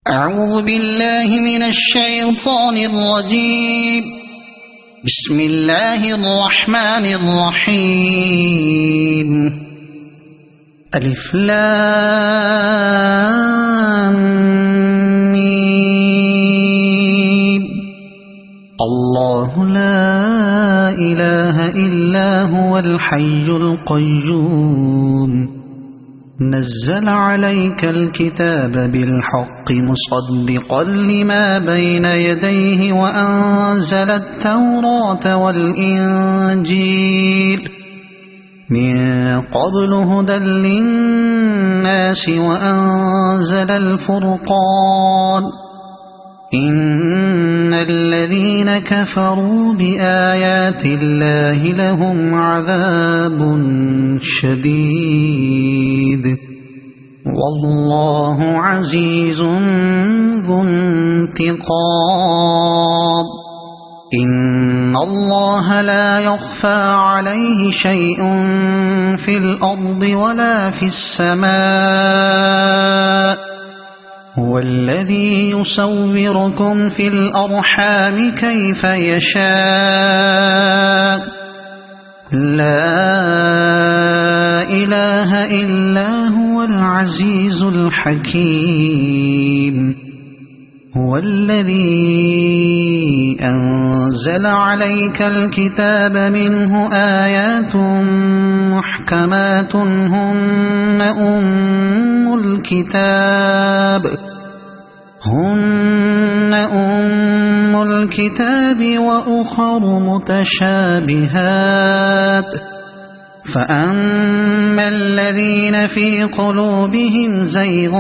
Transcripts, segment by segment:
أعوذ بالله من الشيطان الرجيم. بسم الله الرحمن الرحيم. ألف لام ميم. الله لا إله إلا هو الحي القيوم. نزل عليك الكتاب بالحق مصدقا لما بين يديه وأنزل التوراة والإنجيل من قبل هدى للناس وأنزل الفرقان. إن الذين كفروا بآيات الله لهم عذاب شديد والله عزيز ذو انتقام. إن الله لا يخفى عليه شيء في الأرض ولا في السماء. هو الذي يصوركم في الأرحام كيف يشاء. لا إله إلا هو العزيز الحكيم. هو الذي أنزل عليك الكتاب منه آيات محكمات هن أم الكتاب وأخر متشابهات. فأما الذين في قلوبهم زيغ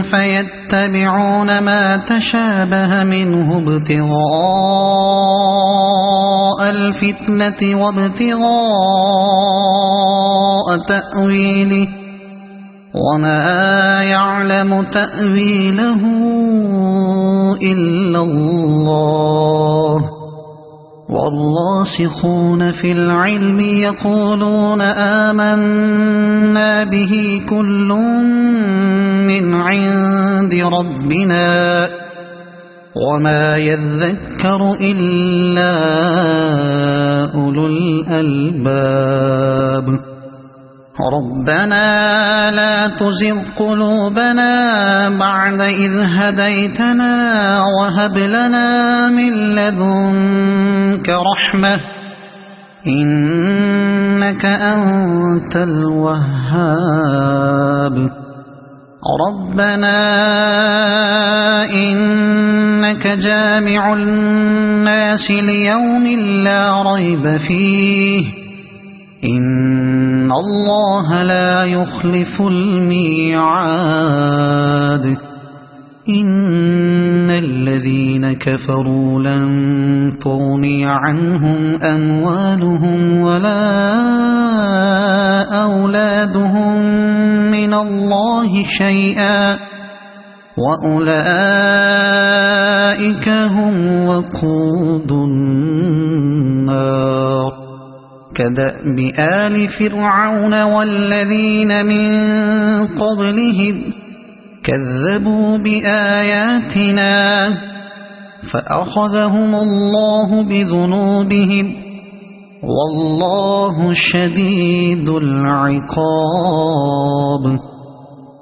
فيتبعون ما تشابه منه ابتغاء الفتنة وابتغاء تأويله وما يعلم تأويله إلا الله. والراسخون في العلم يقولون آمنا به كل من عند ربنا وما يذكر إلا أولو الألباب. ربنا لا تزغ قلوبنا بعد إذ هديتنا وهب لنا من لدنك رحمة إنك أنت الوهاب. ربنا إنك جامع الناس ليوم لا ريب فيه إن الله لا يخلف الميعاد. إن الذين كفروا لن تغني عنهم أموالهم ولا أولادهم من الله شيئا وأولئك هم وقود النار. كدأب آل فرعون والذين من قبلهم كذبوا بآياتنا فأخذهم الله بذنوبهم والله شديد العقاب.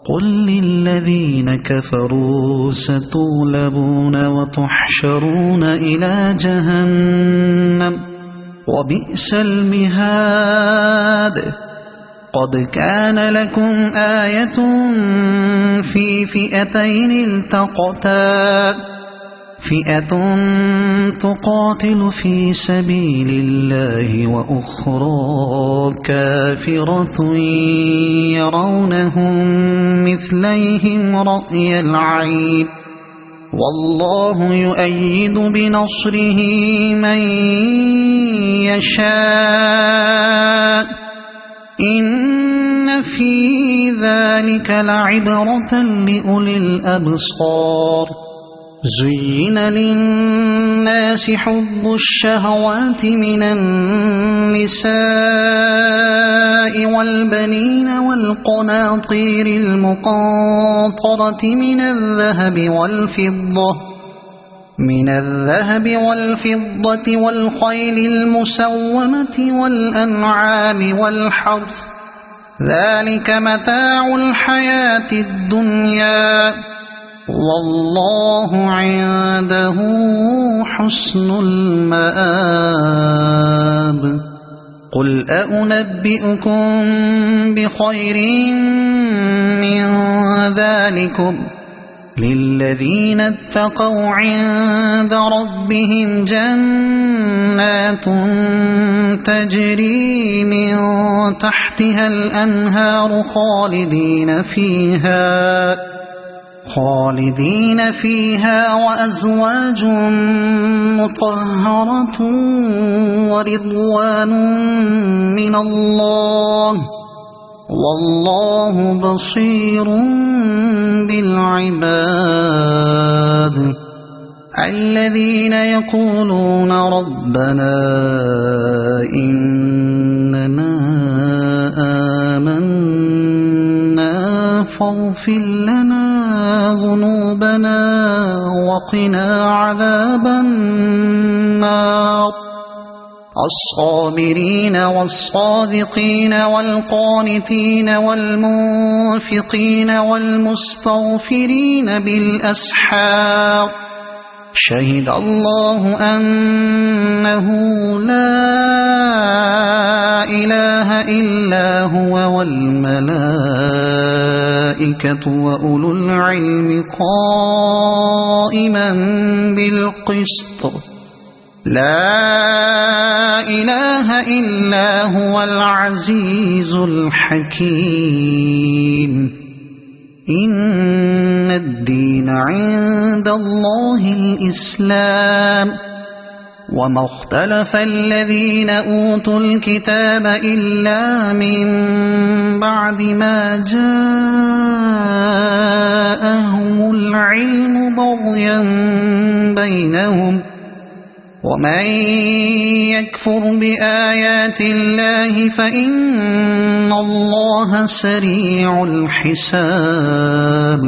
قل للذين كفروا ستغلبون وتحشرون إلى جهنم وبئس المهاد. قد كان لكم آية في فئتين التقتا فئة تقاتل في سبيل الله وأخرى كافرة يرونهم مثليهم رأي العين والله يؤيد بنصره من يشاء. إن في ذلك لعبرة لأولي الأبصار. زين للناس حب الشهوات من النساء والبنين والقناطير المقنطرة من الذهب والفضة والخيل المسومة والأنعام والحرث ذلك متاع الحياة الدنيا والله عنده حسن المآب قل أنبئكم بخير من ذلكم للذين اتقوا عند ربهم جنات تجري من تحتها الأنهار خالدين فيها وأزواج مطهرة ورضوان من الله والله بصير بالعباد الذين يقولون ربنا إننا آمنا فاغفر لنا ذنوبنا وقنا عذاب النار الصابرين والصادقين والقانتين والمنفقين والمستغفرين بالأسحار شهد الله أنه لا إله إلا هو والملائكة وأولو العلم قائما بالقسط لا إله إلا هو العزيز الحكيم إن الدين عند الله الإسلام وما اختلف الذين أوتوا الكتاب إلا من بعد ما جاءهم العلم بغيا بينهم ومن يكفر بآيات الله فإن الله سريع الحساب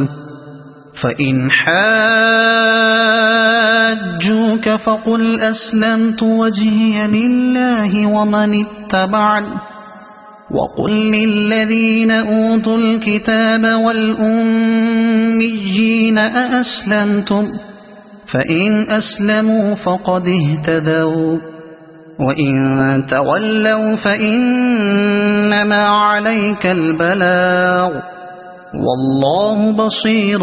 فإن حاجوك فقل أسلمت وجهي لله ومن اتبعني وقل للذين أوتوا الكتاب والأميين أأسلمتم فإن أسلموا فقد اهتدوا وإن تولوا فإنما عليك البلاغ والله بصير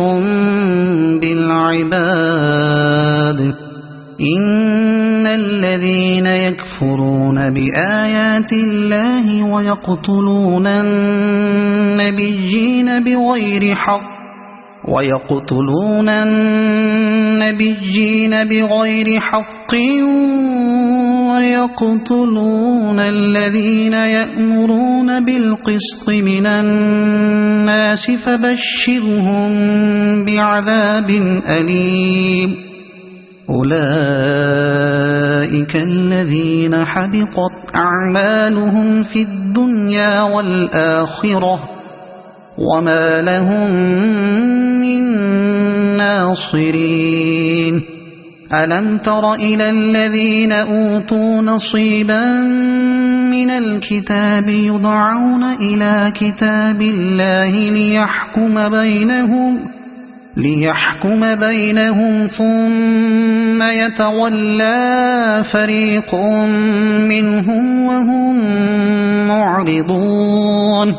بالعباد إن الذين يكفرون بآيات الله ويقتلون النبيين بغير حق ويقتلون الذين يأمرون بالقسط من الناس فبشرهم بعذاب أليم أولئك الذين حبطت أعمالهم في الدنيا والآخرة وما لهم من ناصرين ألم تر إلى الذين أوتوا نصيبا من الكتاب يدعون إلى كتاب الله ليحكم بينهم ثم يتولى فريق منهم وهم معرضون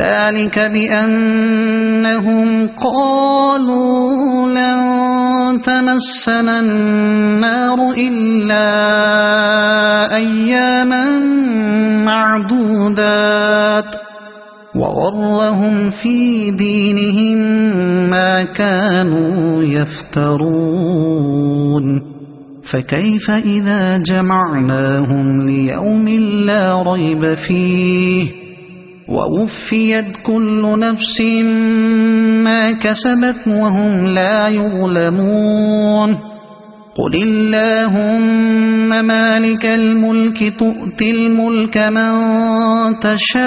ذلك بأنهم قالوا لن تمسنا النار إلا أياما معدودات وغرهم في دينهم ما كانوا يفترون فكيف إذا جمعناهم ليوم لا ريب فيه ووفيت كل نفس ما كسبت وهم لا يظلمون قل اللهم مالك الملك تؤتي الملك من تشاء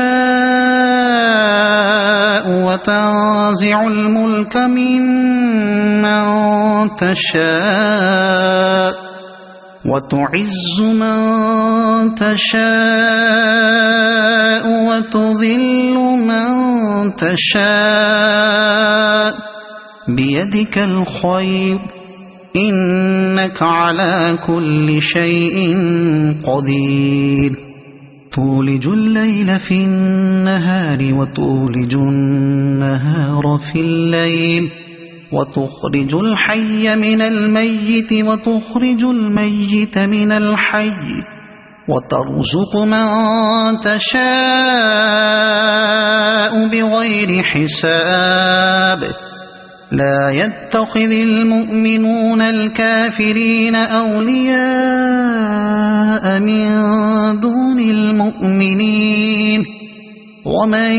وتنزع الملك ممن تشاء وتعز من تشاء وتذل من تشاء بيدك الخير إنك على كل شيء قدير تولج الليل في النهار وتولج النهار في الليل وتخرج الحي من الميت وتخرج الميت من الحي وترزق من تشاء بغير حساب لا يتخذ المؤمنون الكافرين أولياء من دون المؤمنين ومن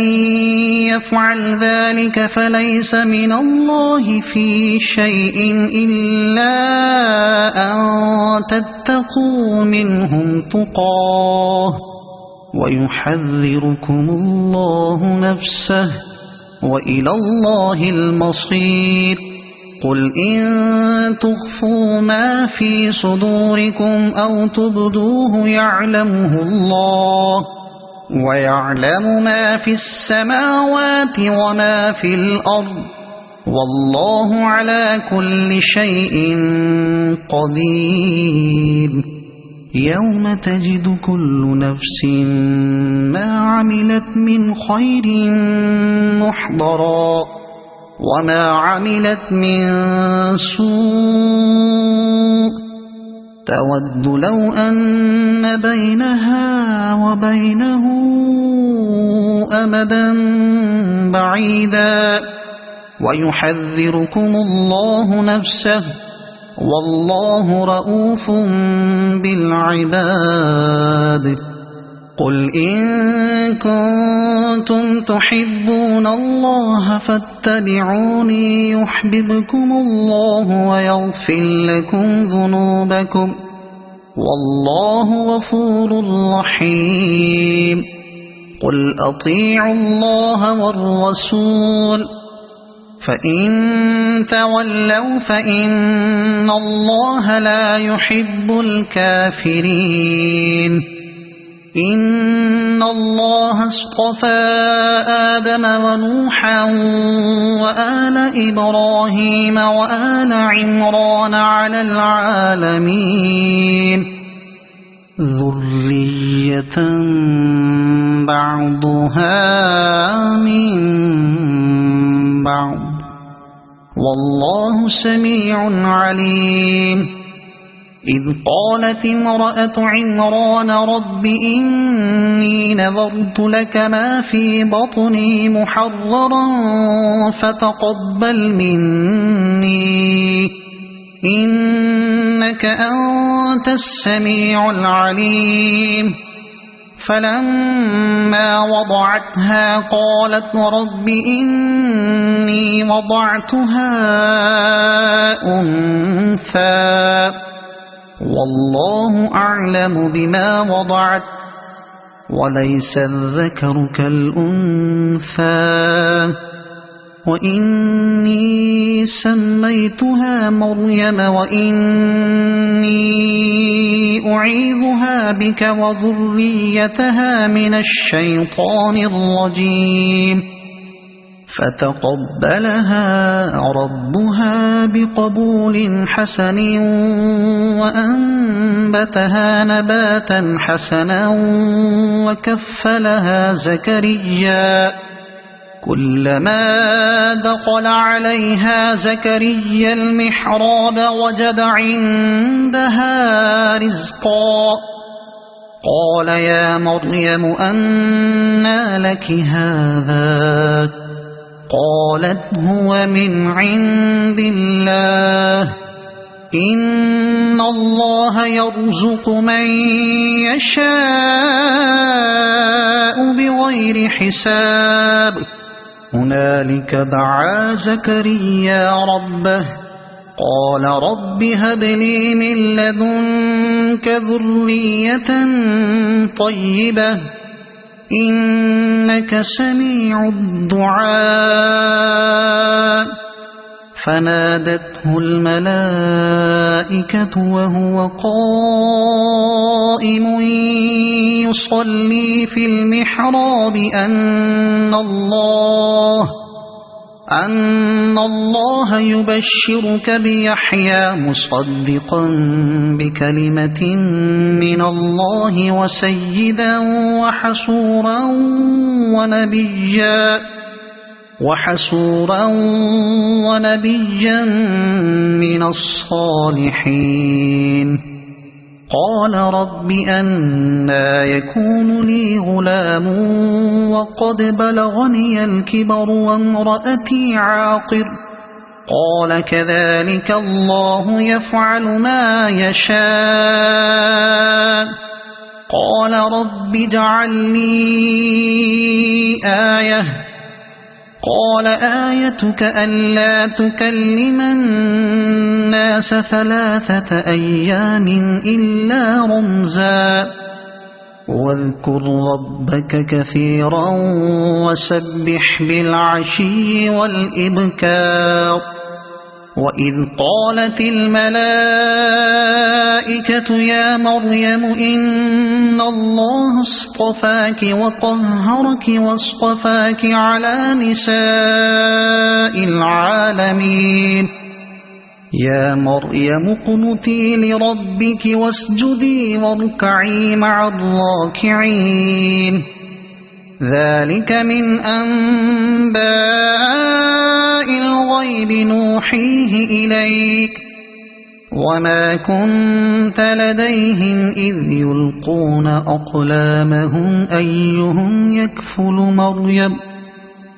يفعل ذلك فليس من الله في شيء إلا أن تتقوا منهم تقاه ويحذركم الله نفسه وإلى الله المصير قل إن تخفوا ما في صدوركم أو تبدوه يعلمه الله ويعلم ما في السماوات وما في الأرض والله على كل شيء قدير يوم تجد كل نفس ما عملت من خير محضرا وما عملت من سوء تود لو أن بينها وبينه أمدا بعيدا ويحذركم الله نفسه والله رؤوف بالعباد قل إن كنتم تحبون الله فاتبعوني يحببكم الله ويغفر لكم ذنوبكم والله غفور رحيم قل أطيعوا الله والرسول فإن تولوا فإن الله لا يحب الكافرين إن الله اصطفى آدم ونوحا وآل إبراهيم وآل عمران على العالمين ذرية بعضها من بعض والله سميع عليم إذ قالت امرأة عمران رب إني نذرت لك ما في بطني محررا فتقبل مني إنك أنت السميع العليم فلما وضعتها قالت رب إني وضعتها أنثى والله أعلم بما وضعت وليس الذكر كالأنثى وإني سميتها مريم وإني أعيذها بك وذريتها من الشيطان الرجيم فتقبلها ربها بقبول حسن وأنبتها نباتا حسنا وكفلها زكريا كلما دخل عليها زكريا المحراب وجد عندها رزقا قال يا مريم أنى لك هذا قالت هو من عند الله إن إن الله يرزق من يشاء بغير حساب هنالك دعا زكريا ربه قال رب هب لي من لدنك ذرية طيبة إنك سميع الدعاء فنادته الملائكة وهو قائم يصلي في المحراب أن الله يبشرك بيحيى مصدقا بكلمة من الله وسيدا وحسورا ونبيا من الصالحين قال رب أنى يكون لي غلام وقد بلغني الكبر وامرأتي عاقر قال كذلك الله يفعل ما يشاء قال رب اجعل لي آية قال آيتك ألا تكلم الناس 3 أيام إلا رمزا واذكر ربك كثيرا وسبح بالعشي والإبكار وإذ قالت الملائكة يا مريم إن الله اصطفاك وطهرك واصطفاك على نساء العالمين يا مريم اقنتي لربك واسجدي واركعي مع الراكعين ذلك من أنباء الغيب نوحيه إليك وما كنت لديهم إذ يلقون أقلامهم أيهم يكفل مريم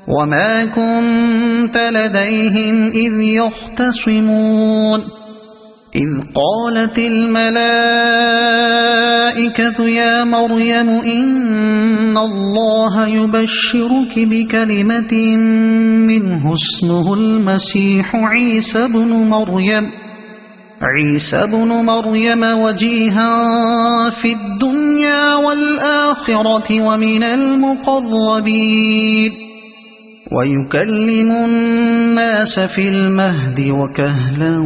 وما كنت لديهم إذ يختصمون إذ قالت الملائكة يا مريم إن الله يبشرك بكلمة منه اسمه المسيح عيسى بن مريم وجيها في الدنيا والآخرة ومن المقربين ويكلم الناس في المهد وكهلا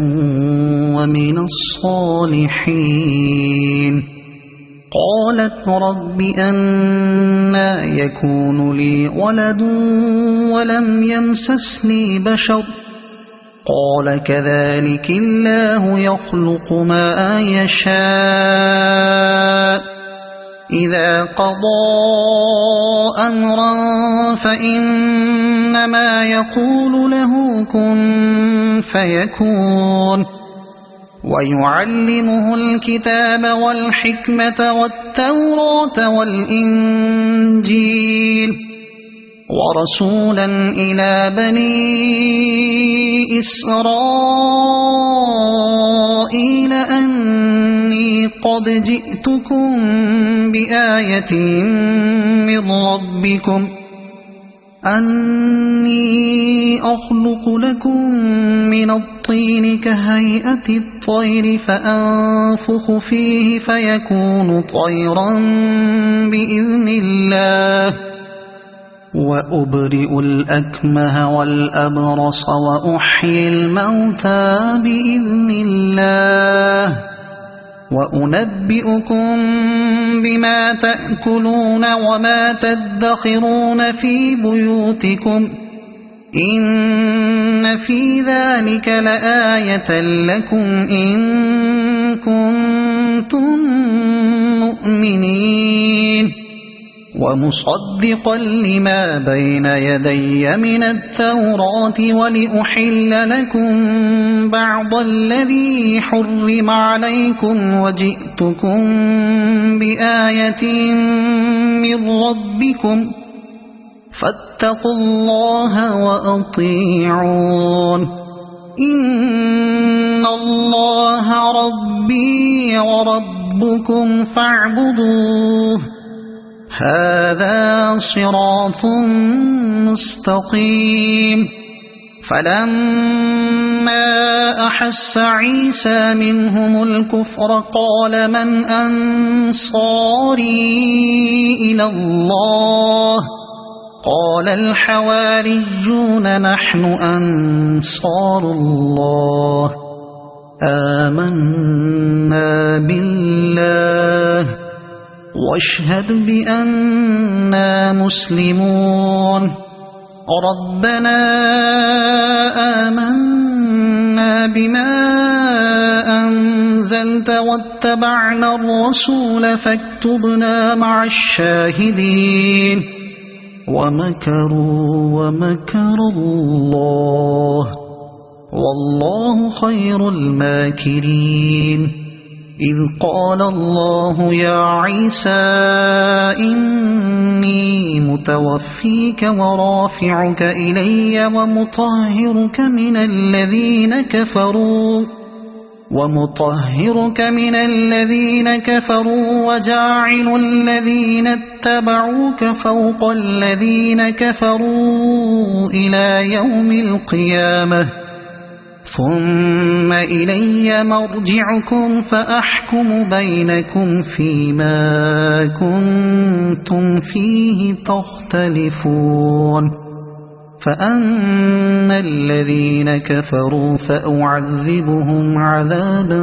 ومن الصالحين قالت رب أنى يكون لي ولد ولم يمسسني بشر قال كذلك الله يخلق ما يشاء إذا قضى أمرا فإنما يقول له كن فيكون ويعلمه الكتاب والحكمة والتوراة والإنجيل ورسولا إلى بني إسرائيل أني قد جئتكم بآية من ربكم أني أخلق لكم من الطين كهيئة الطير فأنفخ فيه فيكون طيرا بإذن الله وأبرئ الأكمه والأبرص وأحيي الموتى بإذن الله وأنبئكم بما تأكلون وما تدخرون في بيوتكم إن في ذلك لآية لكم إن كنتم مؤمنين ومصدقا لما بين يدي من التوراة ولأحل لكم بعض الذي حرم عليكم وجئتكم بآية من ربكم فاتقوا الله وأطيعون إن الله ربي وربكم فاعبدوه هذا صراط مستقيم فلما أحس عيسى منهم الكفر قال من أنصاري إلى الله قال الحواريون نحن أنصار الله آمنا بالله واشهد بأننا مسلمون ربنا آمنا بما أنزلت واتبعنا الرسول فاكتبنا مع الشاهدين ومكروا ومكر الله والله خير الماكرين إذ قال الله يا عيسى إني متوفيك ورافعك إلي ومطهرك من الذين كفروا وجاعل الذين اتبعوك فوق الذين كفروا إلى يوم القيامة ثم إلي مرجعكم فأحكم بينكم فيما كنتم فيه تختلفون فأما الذين كفروا فأعذبهم عذابا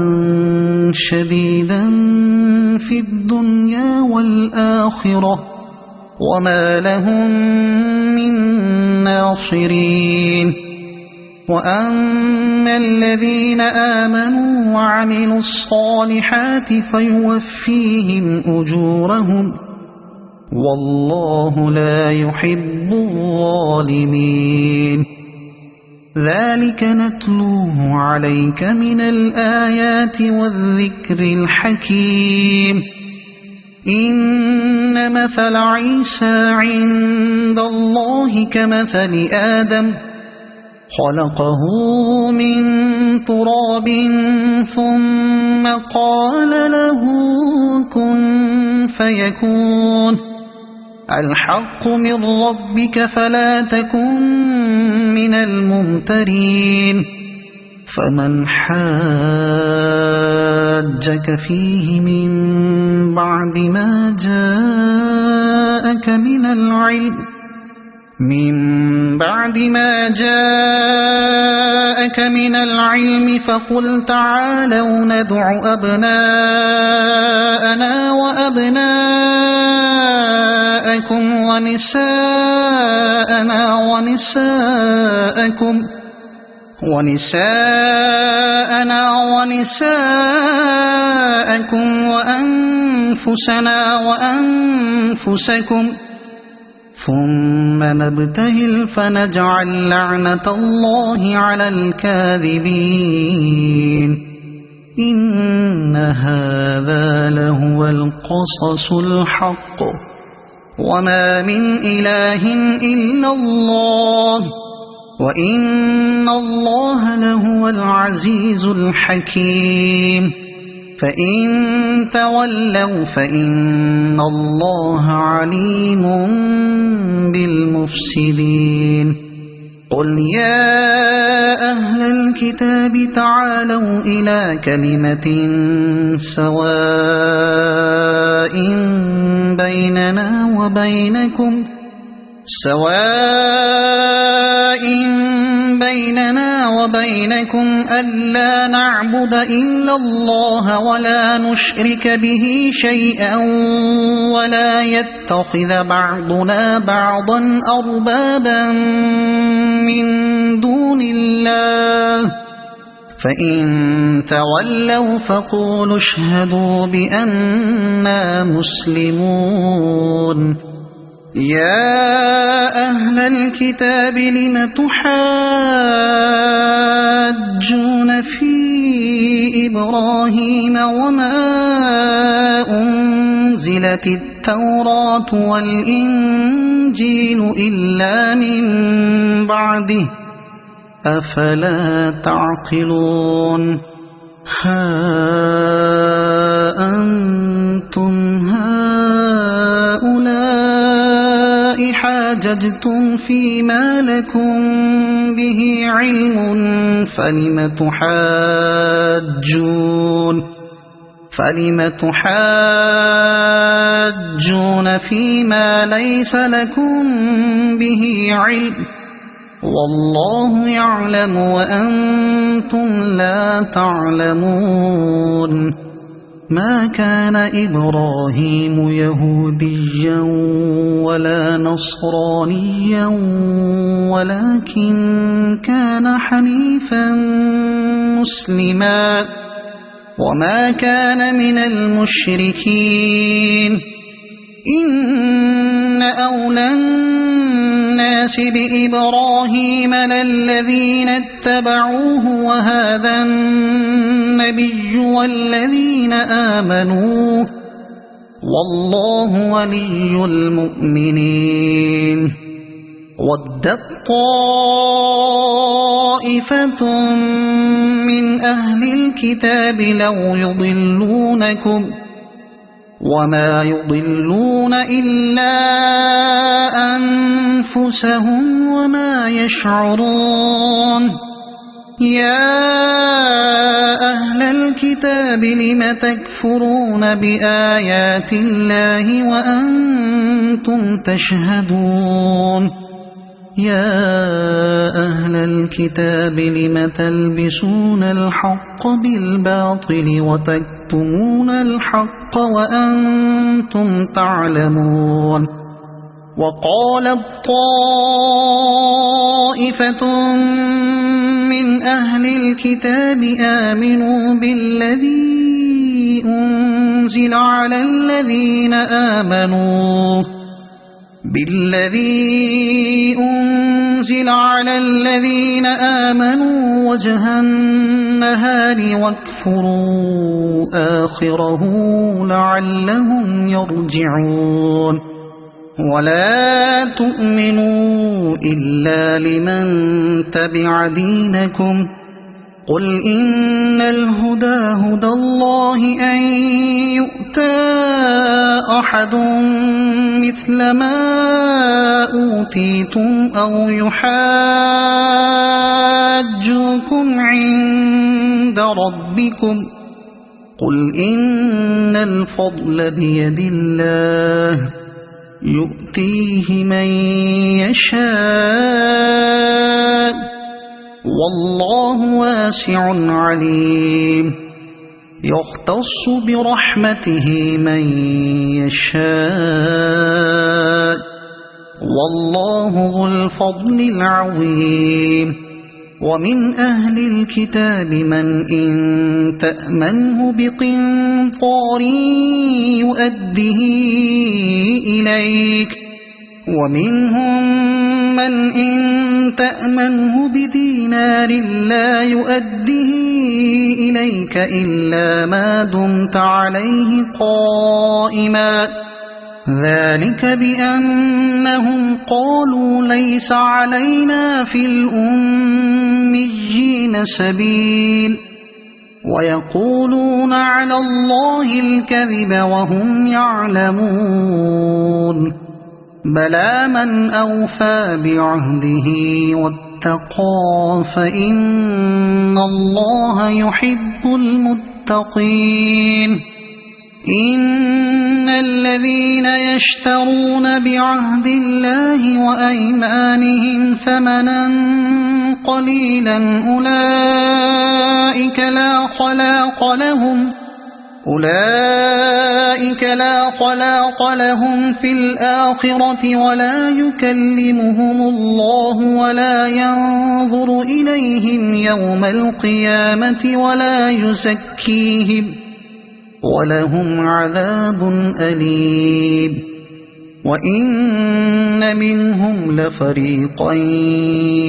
شديدا في الدنيا والآخرة وما لهم من ناصرين وأما الذين آمنوا وعملوا الصالحات فيوفيهم أجورهم والله لا يحب الظالمين ذلك نتلوه عليك من الآيات والذكر الحكيم إن مثل عيسى عند الله كمثل آدم خلقه من تراب ثم قال له كن فيكون الحق من ربك فلا تكن من الممترين فمن حاجك فيه من بعد ما جاءك من العلم فقل تعالوا ندع أبناءنا وأبناءكم ونساءنا ونساءكم وأنفسنا وأنفسكم ثم نبتهل فنجعل لعنة الله على الكاذبين إن هذا لهو القصص الحق وما من إله إلا الله وإن الله لهو العزيز الحكيم فإن تولوا فإن الله عليم بالمفسدين قل يا أهل الكتاب تعالوا إلى كلمة سواء بيننا وبينكم ألا نعبد إلا الله ولا نشرك به شيئا ولا يتخذ بعضنا بعضا أربابا من دون الله فإن تولوا فقولوا اشهدوا بأننا مسلمون يا أهل الكتاب لم تحاجون في إبراهيم وما أنزلت التوراة والإنجيل إلا من بعده أفلا تعقلون ها أنتم هؤلاء حاججتم فيما لكم به علم فلم تحاجون فيما ليس لكم به علم والله يعلم وأنتم لا تعلمون ما كان إبراهيم يهوديا ولا نصرانيا ولكن كان حنيفا مسلما وما كان من المشركين إن أولى الناس بإبراهيم للذين اتبعوه وهذا النبي والذين آمنوا والله ولي المؤمنين ودت طائفة من أهل الكتاب لو يضلونكم وما يضلون إلا أنفسهم وما يشعرون يا أهل الكتاب لم تكفرون بآيات الله وأنتم تشهدون يا أهل الكتاب لم تلبسون الحق بالباطل وتكتمون الحق وأنتم تعلمون وقالت طائفة من أهل الكتاب آمنوا بالذي أنزل على الذين آمنوا وجه النهار واكفروا آخره لعلهم يرجعون ولا تؤمنوا إلا لمن تبع دينكم قل إن الهدى هدى الله أن يؤتى أحد مثل ما أوتيتم أو يحاجوكم عند ربكم قل إن الفضل بيد الله يؤتيه من يشاء والله واسع عليم يختص برحمته من يشاء والله ذو الفضل العظيم ومن أهل الكتاب من إن تأمنه بقنطار يؤده إليك ومنهم من إن تأمنه بدينار لا يؤده إليك إلا ما دمت عليه قائما ذلك بأنهم قالوا ليس علينا في الأميين سبيل ويقولون على الله الكذب وهم يعلمون بلى من أوفى بعهده واتقى فإن الله يحب المتقين إن الذين يشترون بعهد الله وأيمانهم ثمنا قليلا أولئك لا خلاق لهم في الآخرة ولا يكلمهم الله ولا ينظر إليهم يوم القيامة ولا يزكيهم ولهم عذاب أليم وإن منهم لفريقا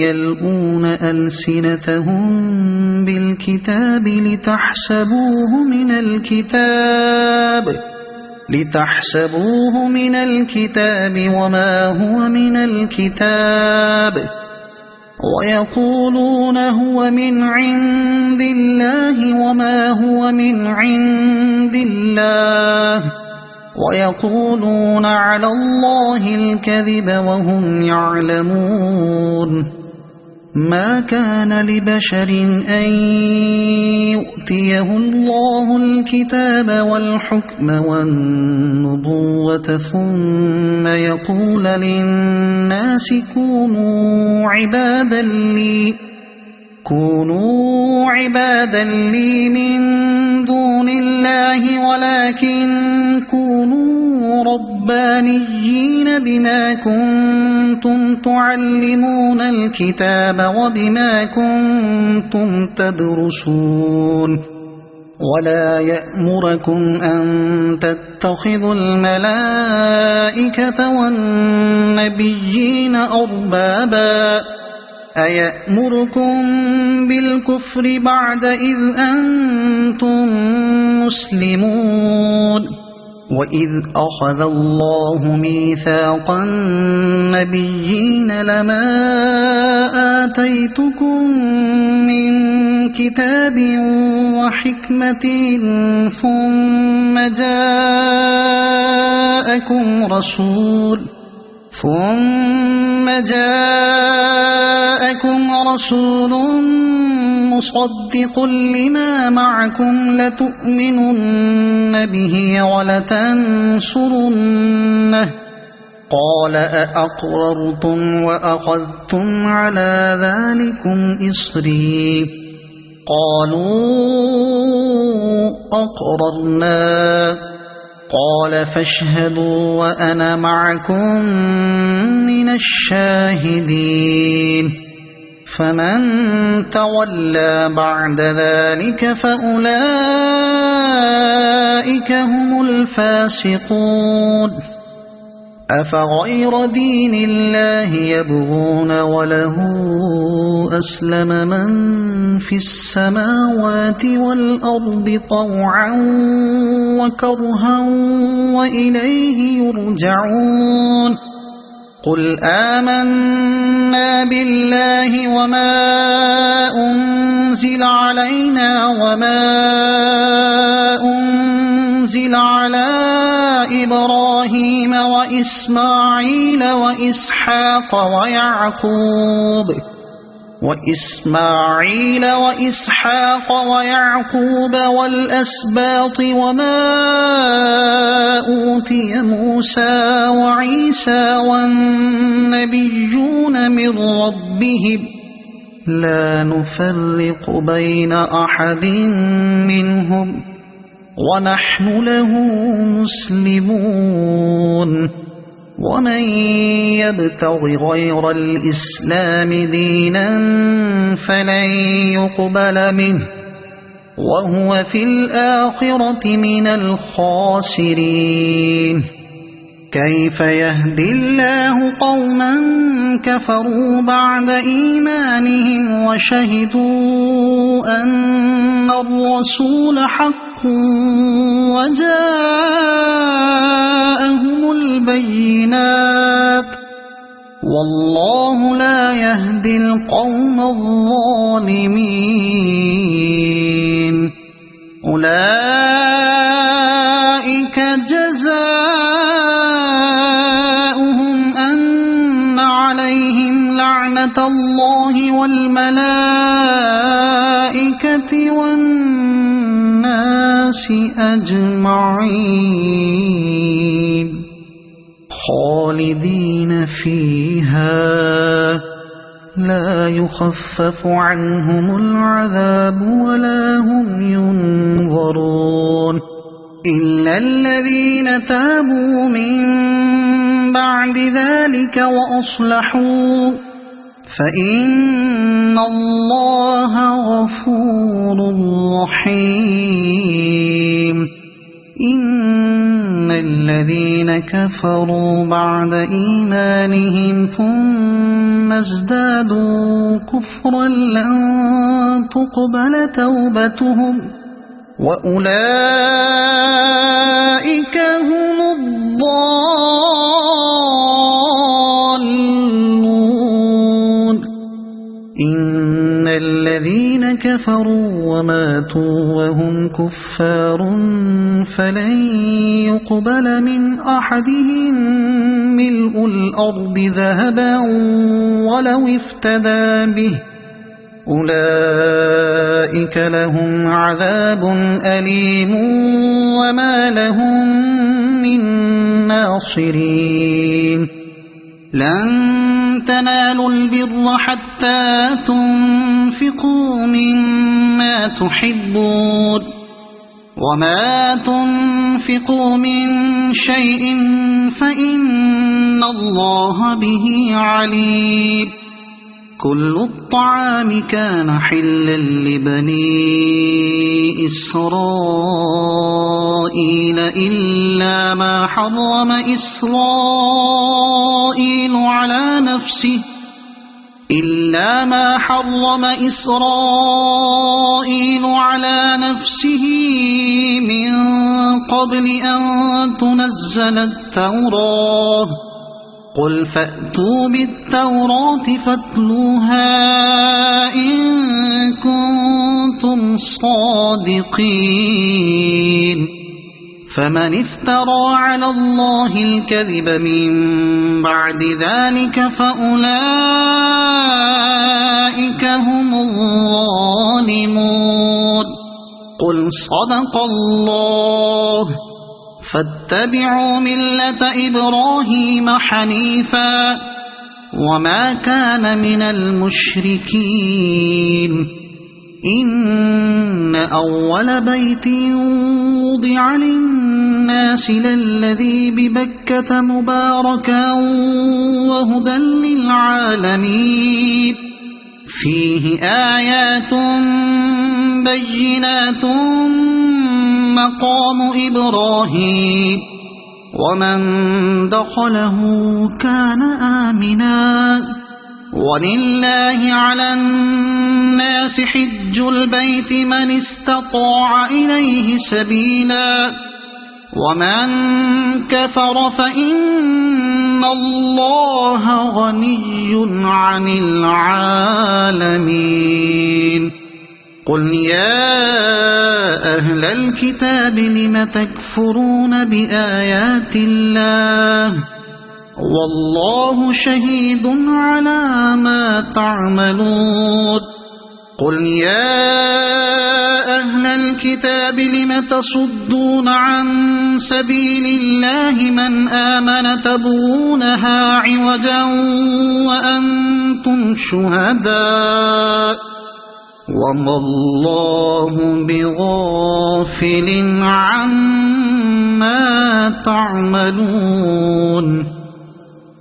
يلؤون ألسنتهم بالكتاب لتحسبوه من الكتاب وما هو من الكتاب ويقولون هو من عند الله وما هو من عند الله ويقولون على الله الكذب وهم يعلمون ما كان لبشر أن يؤتيه الله الكتاب والحكم والنبوة ثم يقول للناس كونوا عبادا لي من دون الله ولكن كونوا ربانيين بما كنتم تعلمون الكتاب وبما كنتم تدرسون ولا يأمركم أن تتخذوا الملائكة والنبيين أربابا أيأمركم بالكفر بعد إذ أنتم مسلمون وإذ أخذ الله ميثاق النبيين لما آتيتكم من كتاب وحكمة ثم جاءكم رسول مصدق لما معكم لتؤمنن به ولتنصرنه قال أأقررتم وأخذتم على ذلكم إصري قالوا أقررنا قال فاشهدوا وأنا معكم من الشاهدين فمن تولى بعد ذلك فأولئك هم الفاسقون أفغير دين الله يبغون وله أسلم من في السماوات والأرض طوعا وكرها وإليه يرجعون قل آمنا بالله وما أنزل علينا وما أنزل على إبراهيم وإسماعيل وإسحاق ويعقوب والأسباط وما أوتي موسى وعيسى والنبيون من ربهم لا نفرق بين أحد منهم ونحن له مسلمون ومن يبتغ غير الإسلام دينا فلن يقبل منه وهو في الآخرة من الخاسرين كيف يهدي الله قوما كفروا بعد إيمانهم وشهدوا أن الرسول حق وجاءهم البينات والله لا يهدي القوم الظالمين أولئك جزاؤهم أن عليهم لعنة الله والملائكة والناس أجمعين خالدين فيها لا يخفف عنهم العذاب ولا هم ينظرون إلا الذين تابوا من بعد ذلك وأصلحوا فإن الله غفور رحيم إن الذين كفروا بعد إيمانهم ثم ازدادوا كفرا لن تقبل توبتهم وأولئك هم الضالون الذين كفروا وماتوا وهم كفار فلن يقبل من أحدهم ملء الأرض ذهبا ولو افتدى به أولئك لهم عذاب أليم وما لهم من ناصرين لن تنالوا البر حتى تنفقوا مما تحبون وما تنفقوا من شيء فإن الله به عليم كل الطعام كان حلا لبني إسرائيل إلا ما حرم إسرائيل على نفسه من قبل أن تنزل التوراة قل فأتوا بالتوراة فاتلوها إن كنتم صادقين فمن افترى على الله الكذب من بعد ذلك فأولئك هم الظالمون قل صدق الله فاتبعوا ملة إبراهيم حنيفا وما كان من المشركين إن أول بيت وضع للناس للذي ببكة مباركا وهدى للعالمين فيه آيات بينات مقام إبراهيم ومن دخله كان آمنا ولله على الناس حج البيت من استطاع إليه سبيلا ومن كفر فإن الله غني عن العالمين قل يا أهل الكتاب لم تكفرون بآيات الله والله شهيد على ما تعملون قل يا أهل الكتاب لم تصدون عن سبيل الله من آمن تبغونها عوجا وأنتم شهداء وما الله بغافل عما تعملون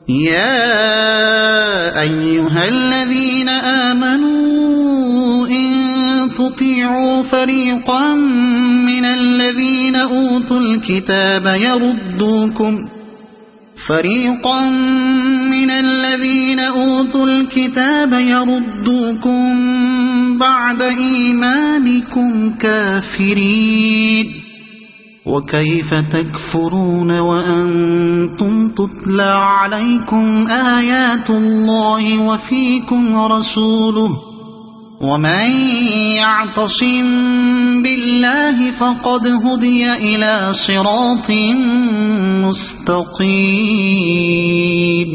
يا أيها الذين آمنوا إن تطيعوا فريقا من الذين أوتوا الكتاب يردوكم بعد إيمانكم كافرين وكيف تكفرون وأنتم تتلى عليكم آيات الله وفيكم رسوله ومن يعتصم بالله فقد هدي إلى صراط مستقيم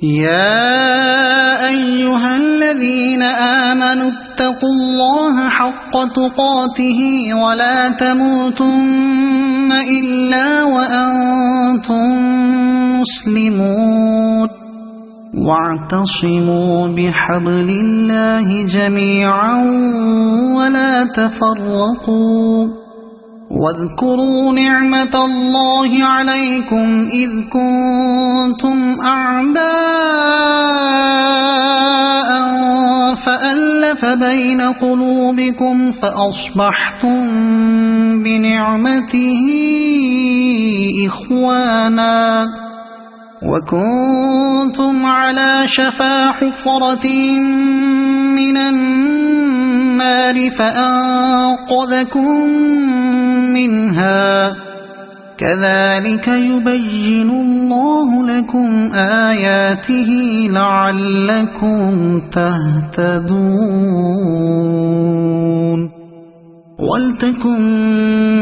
يا أيها الذين آمنوا اتقوا الله حق تقاته ولا تموتن إلا وأنتم مسلمون واعتصموا بحبل الله جميعا ولا تفرقوا واذكروا نعمة الله عليكم إذ كنتم أعداء فألف بين قلوبكم فأصبحتم بنعمته إخوانا وكنتم على شفا حفرة من النار فأنقذكم منها كذلك يبين الله لكم آياته لعلكم تهتدون ولتكن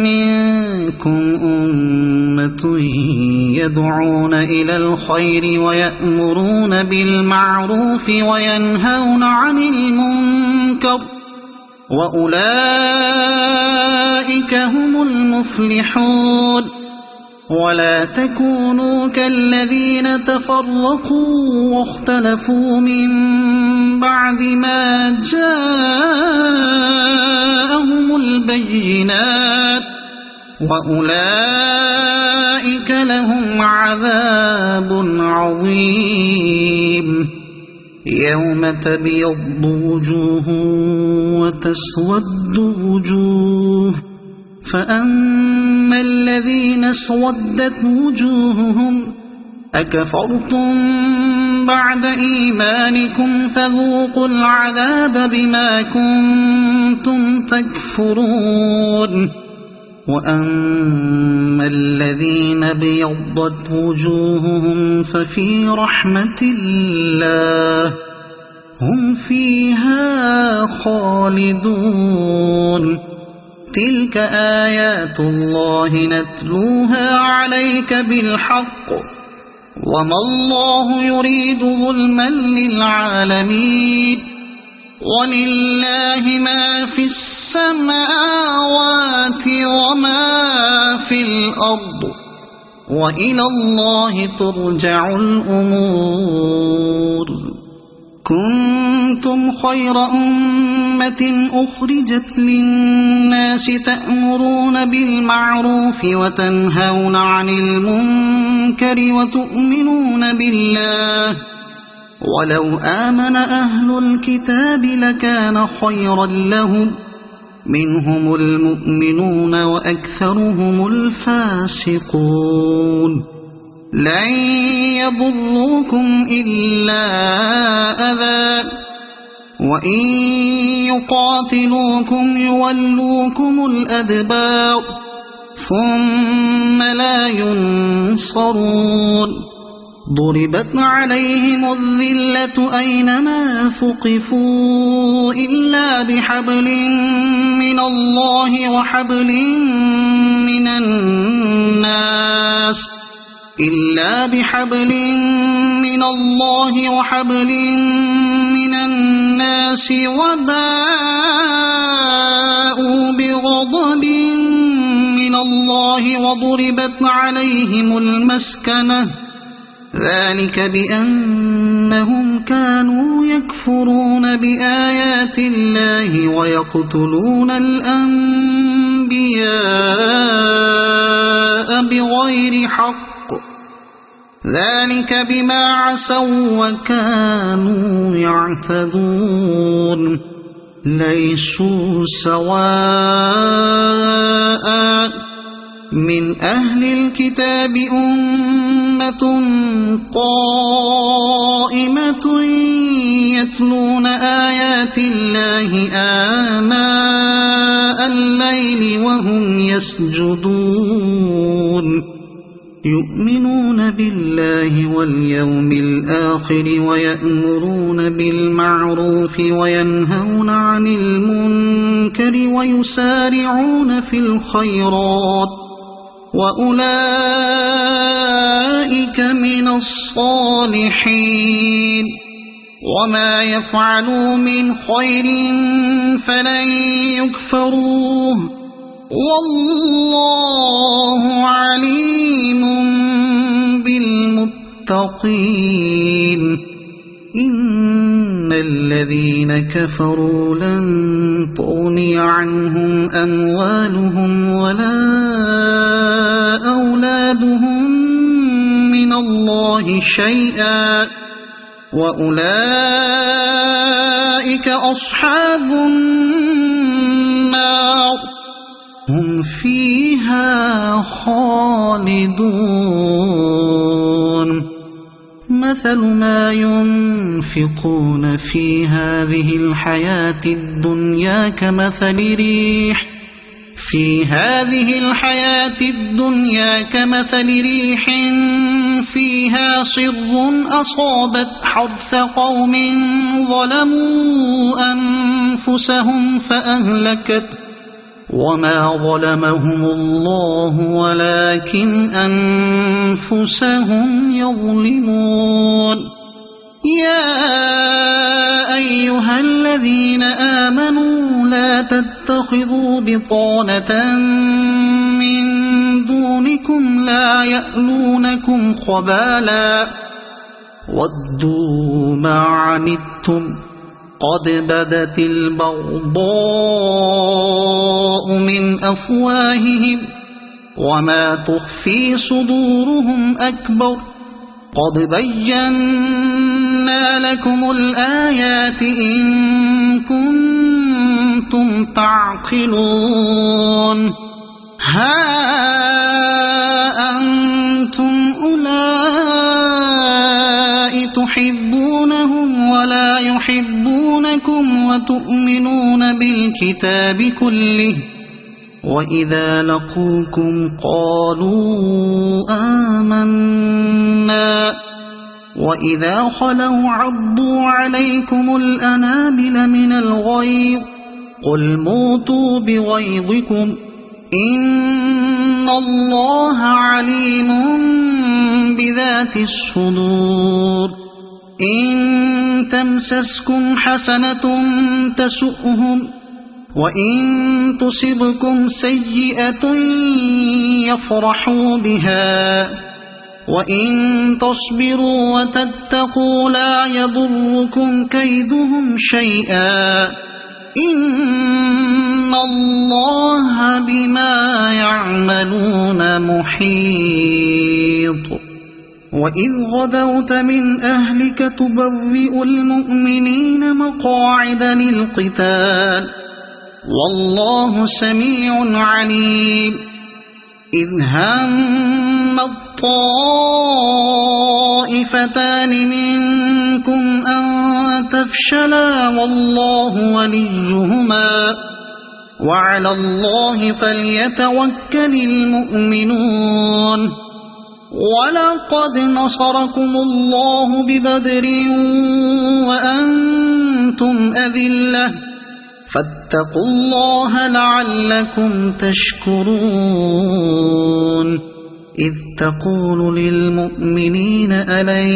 منكم أمة يدعون إلى الخير ويأمرون بالمعروف وينهون عن المنكر وأولئك هم المفلحون ولا تكونوا كالذين تفرقوا واختلفوا من بعد ما جاءهم البينات وأولئك لهم عذاب عظيم يوم تبيض وجوه وتسود وجوه فأما الذين اسودت وجوههم أكفرتم بعد إيمانكم فذوقوا العذاب بما كنتم تكفرون وأما الذين ابيضت وجوههم ففي رحمة الله هم فيها خالدون تلك آيات الله نتلوها عليك بالحق وما الله يريد ظلما للعالمين ولله ما في السماوات وما في الأرض وإلى الله ترجع الأمور كنتم خير أمة أخرجت للناس تأمرون بالمعروف وتنهون عن المنكر وتؤمنون بالله ولو آمن أهل الكتاب لكان خيرا لهم منهم المؤمنون وأكثرهم الفاسقون لن يضروكم إلا أذى وإن يقاتلوكم يولوكم الأدبار ثم لا ينصرون ضربت عليهم الذلة أينما ثقفوا إلا بحبل من الله وحبل من الناس وباءوا بغضب من الله وضربت عليهم المسكنة ذلك بأنهم كانوا يكفرون بآيات الله ويقتلون الأنبياء بغير حق ذلك بما عصوا وكانوا يعتدون ليسوا سواء من أهل الكتاب أمة قائمة يتلون آيات الله آناء الليل وهم يسجدون يؤمنون بالله واليوم الآخر ويأمرون بالمعروف وينهون عن المنكر ويسارعون في الخيرات وأولئك من الصالحين وما يفعلوا من خير فلن يكفروه والله عليم بالمتقين إن الذين كفروا لن تغني عنهم أموالهم ولا أولادهم من الله شيئا وأولئك أصحاب النار هم فيها خالدون مثل ما ينفقون في هذه الحياة الدنيا كمثل ريح في هذه الحياة الدنيا كمثل ريح فيها صر أصابت حرث قوم ظلموا أنفسهم فأهلكت وما ظلمهم الله ولكن أنفسهم يظلمون يا أيها الذين آمنوا لا تتخذوا بطانة من دونكم لا يألونكم خبالا ودوا ما عنتم قد بدت البغضاء من أفواههم وما تخفي صدورهم أكبر قد بينا لكم الآيات إن كنتم تعقلون ها أنتم أولئك تحبونهم ولا يحبونكم وتؤمنون بالكتاب كله وإذا لقوكم قالوا آمنا وإذا خلوا عضوا عليكم الأنامل من الغيظ قل موتوا بغيظكم إن الله عليم بذات الصدور إن تمسسكم حسنة تسؤهم وإن تصبكم سيئة يفرحوا بها وإن تصبروا وتتقوا لا يضركم كيدهم شيئا إن الله بما يعملون محيط وإذ غدوت من أهلك تبوئ المؤمنين مقاعد للقتال والله سميع عليم إذ هم الطائفتان منكم أن تفشلا والله وليهما وعلى الله فليتوكل المؤمنون ولقد نصركم الله ببدر وأنتم أذلة فاتقوا الله لعلكم تشكرون إذ تقول للمؤمنين ألن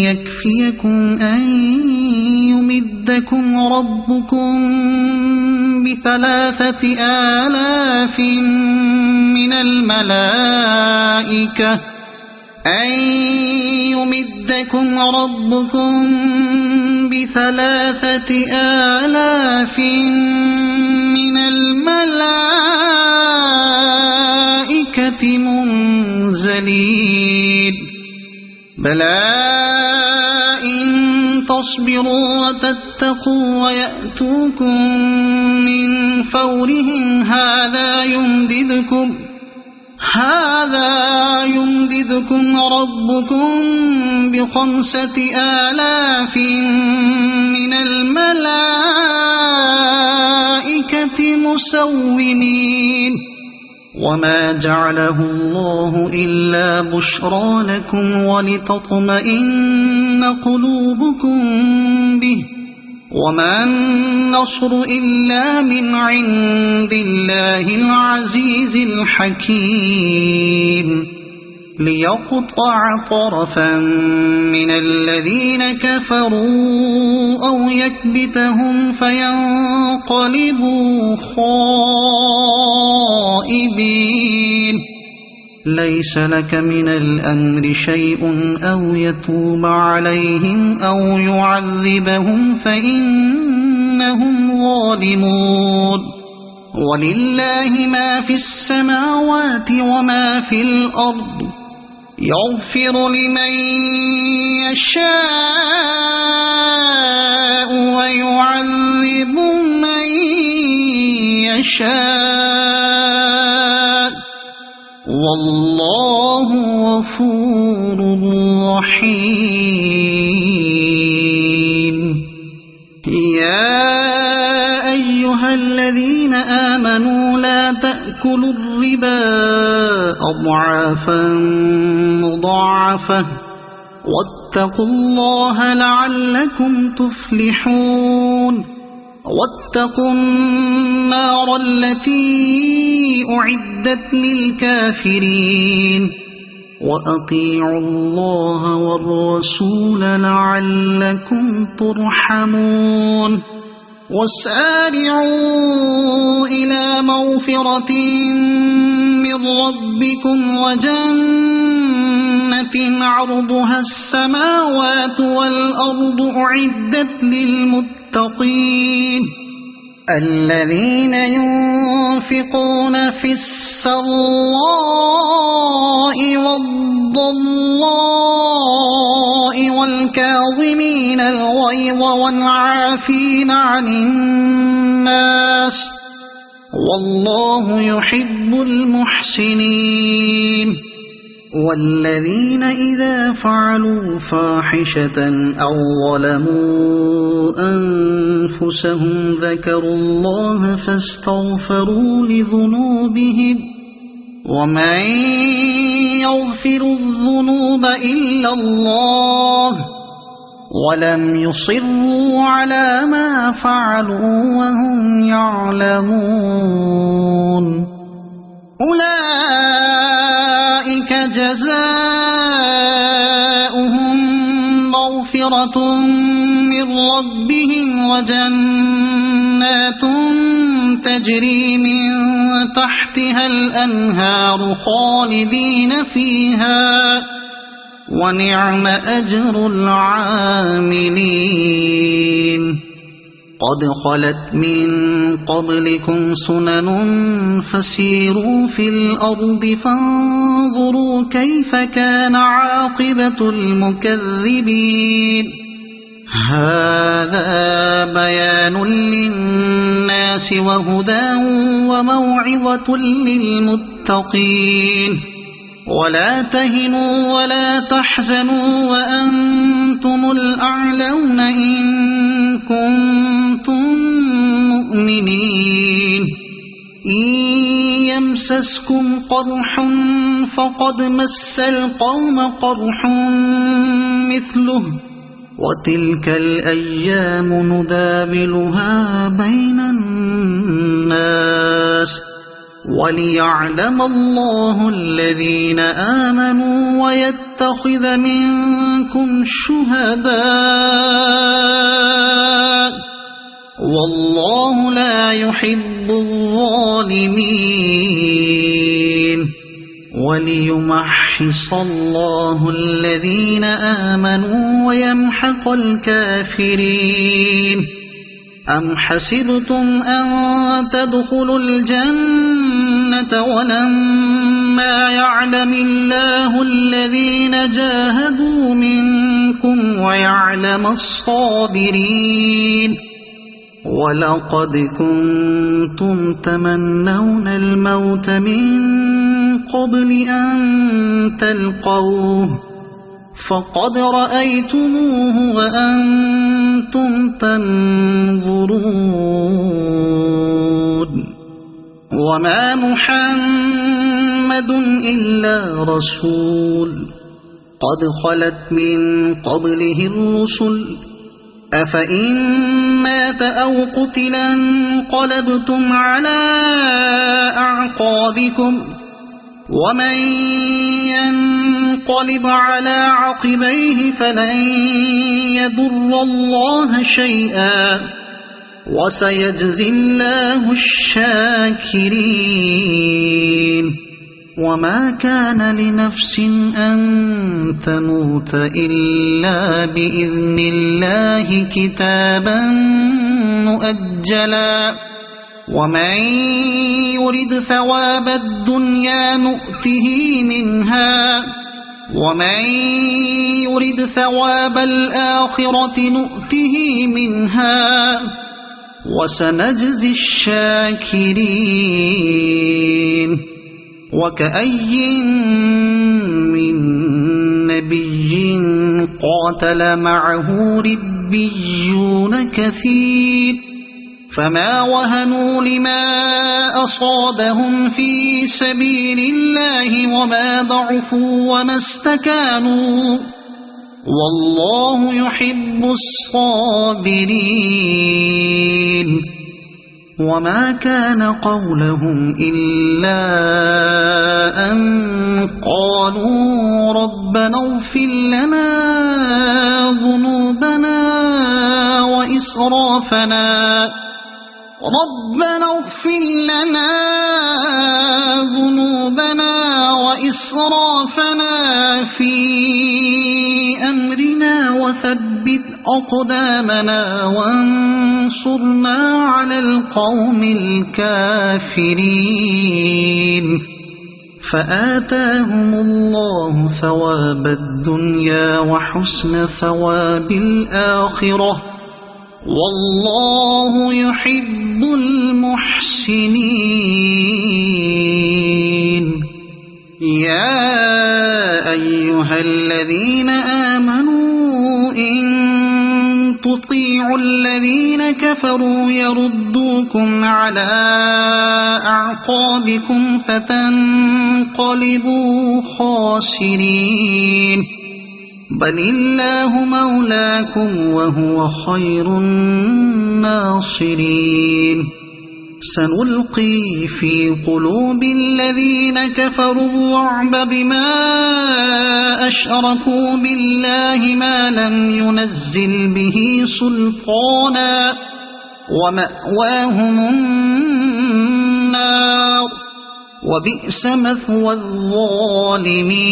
يكفيكم أن يمدكم ربكم ب3,000 من الملائكة أن يمدكم ربكم ب3,000 من الملائكة منزلين بلى إن تصبروا وتتقوا ويأتوكم من فورهم هذا يمددكم ربكم ب5,000 من الملائكة مسومين وما جعله الله إلا بشرى لكم ولتطمئن قلوبكم به وما النصر إلا من عند الله العزيز الحكيم ليقطع طرفا من الذين كفروا أو يكبتهم فينقلبوا خائبين ليس لك من الأمر شيء أو يتوب عليهم أو يعذبهم فإنهم ظالمون ولله ما في السماوات وما في الأرض يغفر لمن يشاء ويعذب من يشاء والله غفور رحيم يا أيها الذين آمنوا لا تأكلوا الربا أضعافا مضاعفة واتقوا الله لعلكم تفلحون واتقوا النار التي أعدت للكافرين وأطيعوا الله والرسول لعلكم ترحمون وسارعوا إلى مغفرة من ربكم وجنة عرضها السماوات والأرض أعدت للمتقين الذين ينفقون في السراء والضراء والكاظمين الغيظ والعافين عن الناس والله يحب المحسنين والذين إذا فعلوا فاحشة أو ظلموا أنفسهم ذكروا الله فاستغفروا لذنوبهم ومن يغفر الذنوب إلا الله ولم يصروا على ما فعلوا وهم يعلمون أولئك جزاؤهم مغفرة من ربهم وجنات تجري من تحتها الأنهار خالدين فيها ونعم أجر العاملين قد خلت من قبلكم سنن فسيروا في الأرض فانظروا كيف كان عاقبة المكذبين هذا بيان للناس وهدى وموعظة للمتقين ولا تهنوا ولا تحزنوا وأنتم الأعلون إن كنتم مؤمنين إن يمسسكم قرح فقد مس القوم قرح مثله وتلك الأيام نداولها بين الناس وليعلم الله الذين آمنوا ويتخذ منكم شهداء والله لا يحب الظالمين وليمحص الله الذين آمنوا ويمحق الكافرين أم حسبتم أن تدخلوا الجنة ولما يعلم الله الذين جاهدوا منكم ويعلم الصابرين ولقد كنتم تمنون الموت من قبل أن تلقوه فقد رأيتموه وأنتم تنظرون وما محمد إلا رسول قد خلت من قبله الرسل أفإن مات أو قتلا انقلبتم على أعقابكم ومن ينقلب على عقبيه فلن يضر الله شيئا وسيجزي الله الشاكرين وما كان لنفس أن تموت إلا بإذن الله كتابا مؤجلا ومن يرد ثواب الدنيا نؤته منها ومن يرد ثواب الآخرة نؤته منها وسنجزي الشاكرين وكأي من نبي قاتل معه ربيون كثير فما وهنوا لما أصابهم في سبيل الله وما ضعفوا وما استكانوا والله يحب الصابرين وما كان قولهم إلا أن قالوا ربنا اغفر لنا ذنوبنا وإسرافنا في أمرنا وثبت أقدامنا وانصرنا على القوم الكافرين فآتاهم الله ثواب الدنيا وحسن ثواب الآخرة والله يحب المحسنين يا أيها الذين آمنوا إن تطيعوا الذين كفروا يردوكم على أعقابكم فتنقلبوا خاسرين بل الله مولاكم وهو خير الناصرين سنلقي في قلوب الذين كفروا الرعب بما أشركوا بالله ما لم ينزل به سلطانا ومأواهم النار وبئس مثوى الظالمين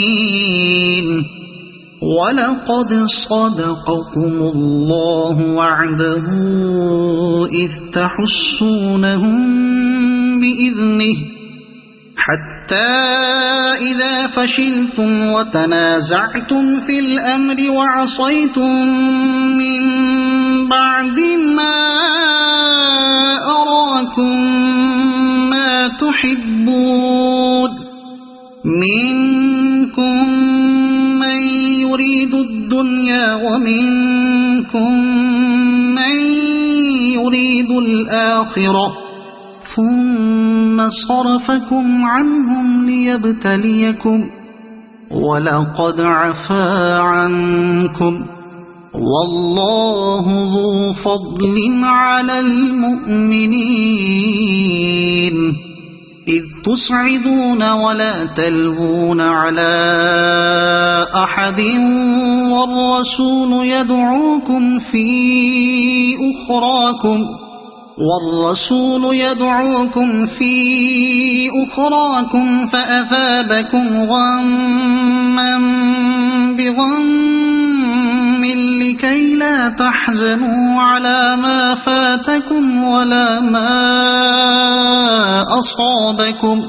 ولقد صدقكم الله وعده إذ تحسونهم بإذنه حتى إذا فشلتم وتنازعتم في الأمر وعصيتم من بعد ما أراكم ما تحبون منكم من يريد الدنيا ومنكم من يريد الآخرة ثم صرفكم عنهم ليبتليكم ولقد عفا عنكم والله ذو فضل على المؤمنين إذ تصعدون ولا تلوون على أحد والرسول يدعوكم في أخراكم فأثابكم غما بغم لكي لا تحزنوا على ما فاتكم ولا ما أصابكم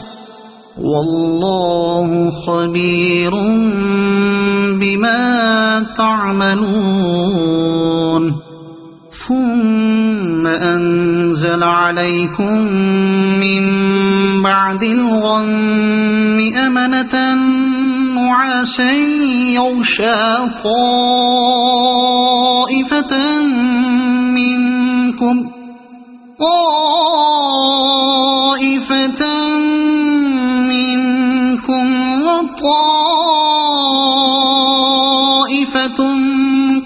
والله خبير بما تعملون ثم أنزل عليكم من بعد الغم أمنة نعاسا يغشى طائفة منكم وطائفة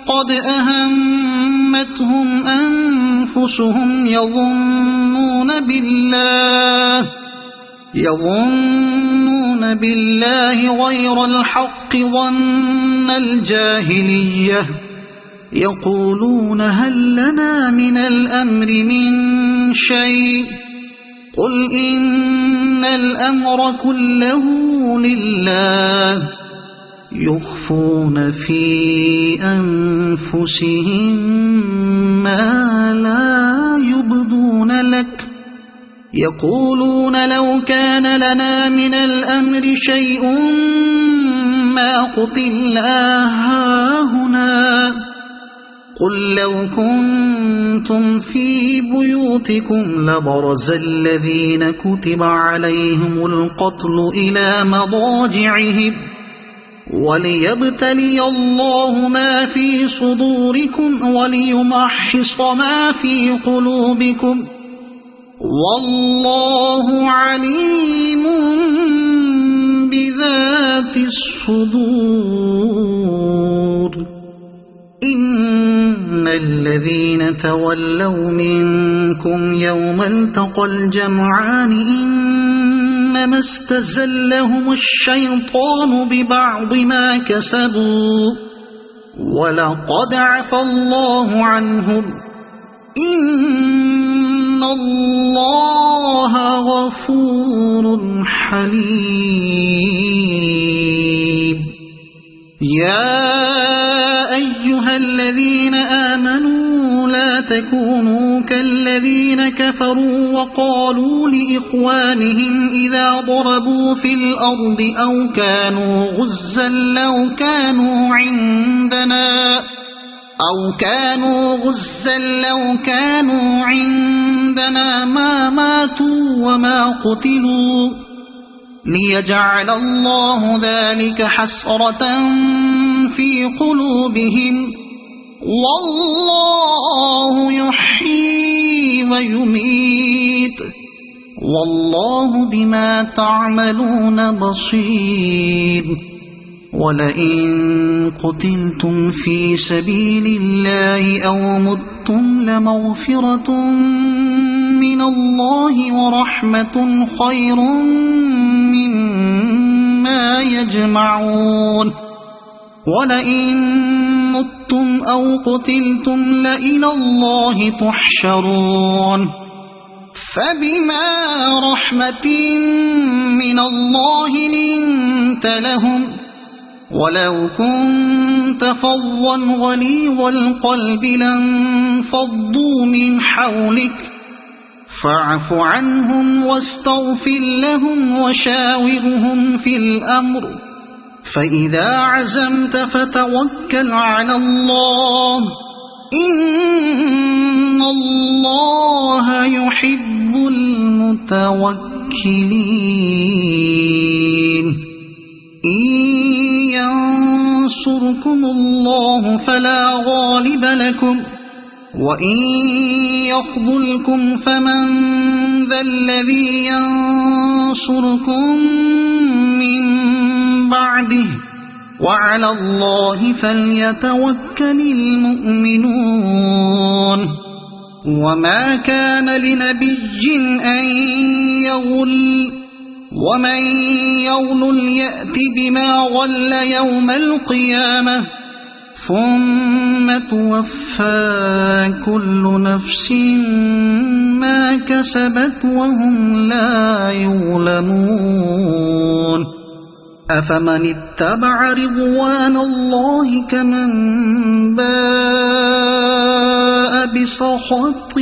قد أهمتهم أنفسهم يظنون بالله غير الحق ظن الجاهلية يقولون هل لنا من الأمر من شيء قل إن الأمر كله لله يخفون في أنفسهم ما لا يبدون لك يقولون لو كان لنا من الأمر شيء ما قتلنا هاهنا قل لو كنتم في بيوتكم لبرز الذين كتب عليهم القتل إلى مضاجعهم وليبتلي الله ما في صدوركم وليمحص ما في قلوبكم والله عليم بذات الصدور إن الذين تولوا منكم يوم التقى الجمعان إنما استزلهم الشيطان ببعض ما كسبوا ولقد عفى الله عنهم إن الله غفور حليم يا أيها الذين آمنوا لا تكونوا كالذين كفروا وقالوا لإخوانهم إذا ضربوا في الأرض أو كانوا غزا لو كانوا عندنا ما ماتوا وما قتلوا ليجعل الله ذلك حسرة في قلوبهم والله يحيي ويميت والله بما تعملون بصير ولئن قتلتم في سبيل الله أو متم لمغفرة من الله ورحمة خير مما يجمعون ولئن متم أو قتلتم لإلى الله تحشرون فبما رحمة من الله لنت لهم ولو كنت فظا غليظ القلب لانفضوا من حولك فاعف عنهم واستغفر لهم وشاورهم في الأمر فإذا عزمت فتوكل على الله إن الله يحب المتوكلين إن ينصركم الله فلا غالب لكم وإن يخذلكم فمن ذا الذي ينصركم من بعده وعلى الله فليتوكل المؤمنون وما كان لنبي أن يغل ومن يغل يأت بما غل يوم القيامة ثم توفى كل نفس ما كسبت وهم لا يظلمون أفمن اتبع رضوان الله كمن باء بسخط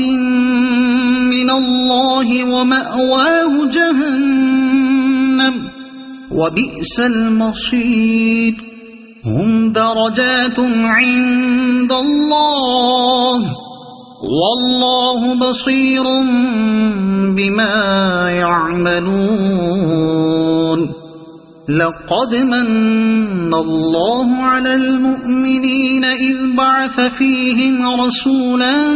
من الله ومأواه جهنم وبئس المصير هم درجات عند الله والله بصير بما يعملون لقد من الله على المؤمنين إذ بعث فيهم رسولا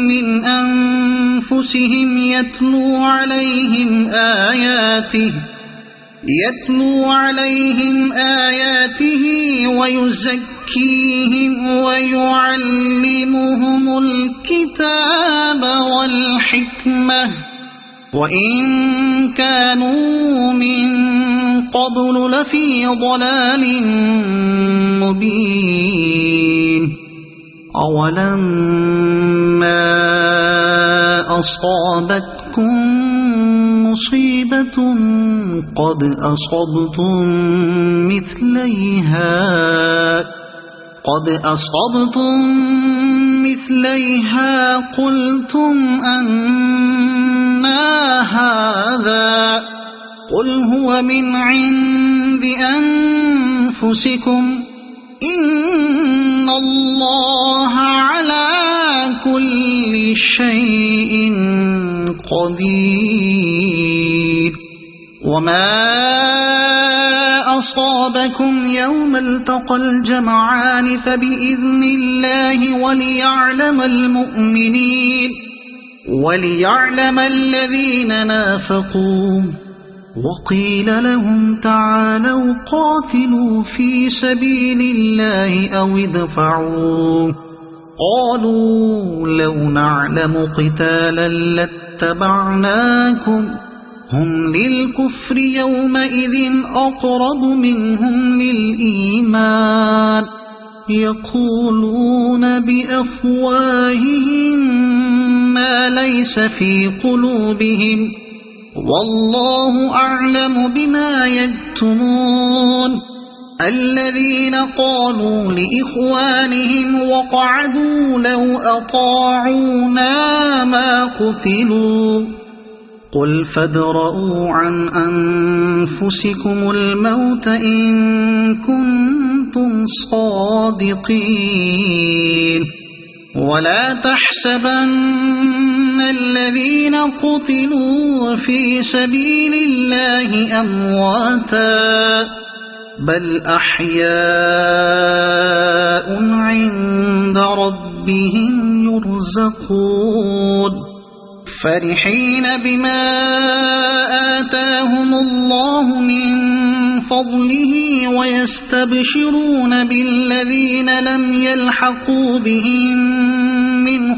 من أنفسهم يتلو عليهم آياته ويزكيهم ويعلمهم الكتاب والحكمة وإن كانوا من قبل لفي ضلال مبين أولما أصابتكم مصيبة قد أصبتم مثليها قلتم أنى هذا قل هو من عند أنفسكم إن الله على كل شيء قدير وما أصابكم يوم التقى الجمعان فبإذن الله وليعلم المؤمنين وليعلم الذين نافقوا وقيل لهم تعالوا قاتلوا في سبيل الله أو ادفعوا قالوا لو نعلم قتالا لاتبعناكم هم للكفر يومئذ أقرب منهم للإيمان يقولون بأفواههم ما ليس في قلوبهم والله أعلم بما يكتمون الذين قالوا لإخوانهم وقعدوا لو أطاعونا ما قتلوا قل فادرءوا عن أنفسكم الموت إن كنتم صادقين ولا تحسبن الذين قتلوا في سبيل الله أمواتا بل أحياء عند ربهم يرزقون فرحين بما آتاهم الله من فضله ويستبشرون بالذين لم يلحقوا بهم من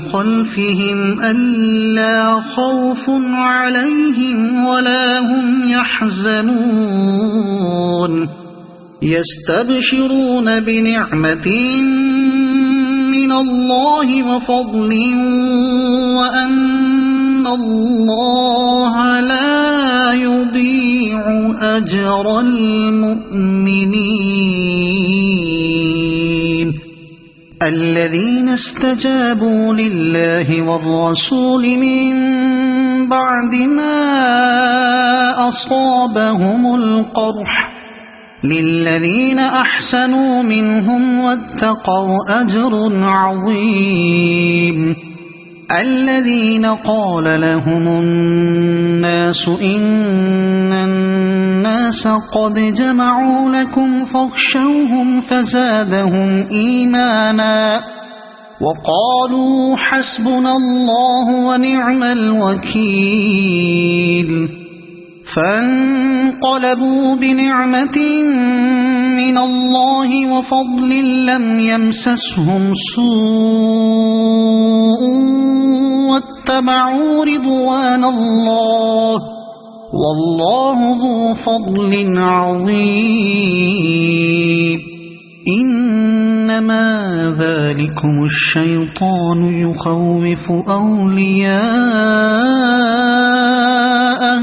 خلفهم ألا خوف عليهم ولا هم يحزنون يستبشرون بنعمة من الله وفضل وأن الله لا يضيع أجر المؤمنين الذين استجابوا لله والرسول من بعد ما أصابهم القرح للذين أحسنوا منهم واتقوا أجر عظيم الذين قال لهم الناس إن الناس قد جمعوا لكم فاخشوهم فزادهم إيمانا وقالوا حسبنا الله ونعم الوكيل فانقلبوا بنعمة من الله وفضل لم يمسسهم سوء واتبعوا رضوان الله والله ذو فضل عظيم إنما ذلكم الشيطان يخوف أولياءه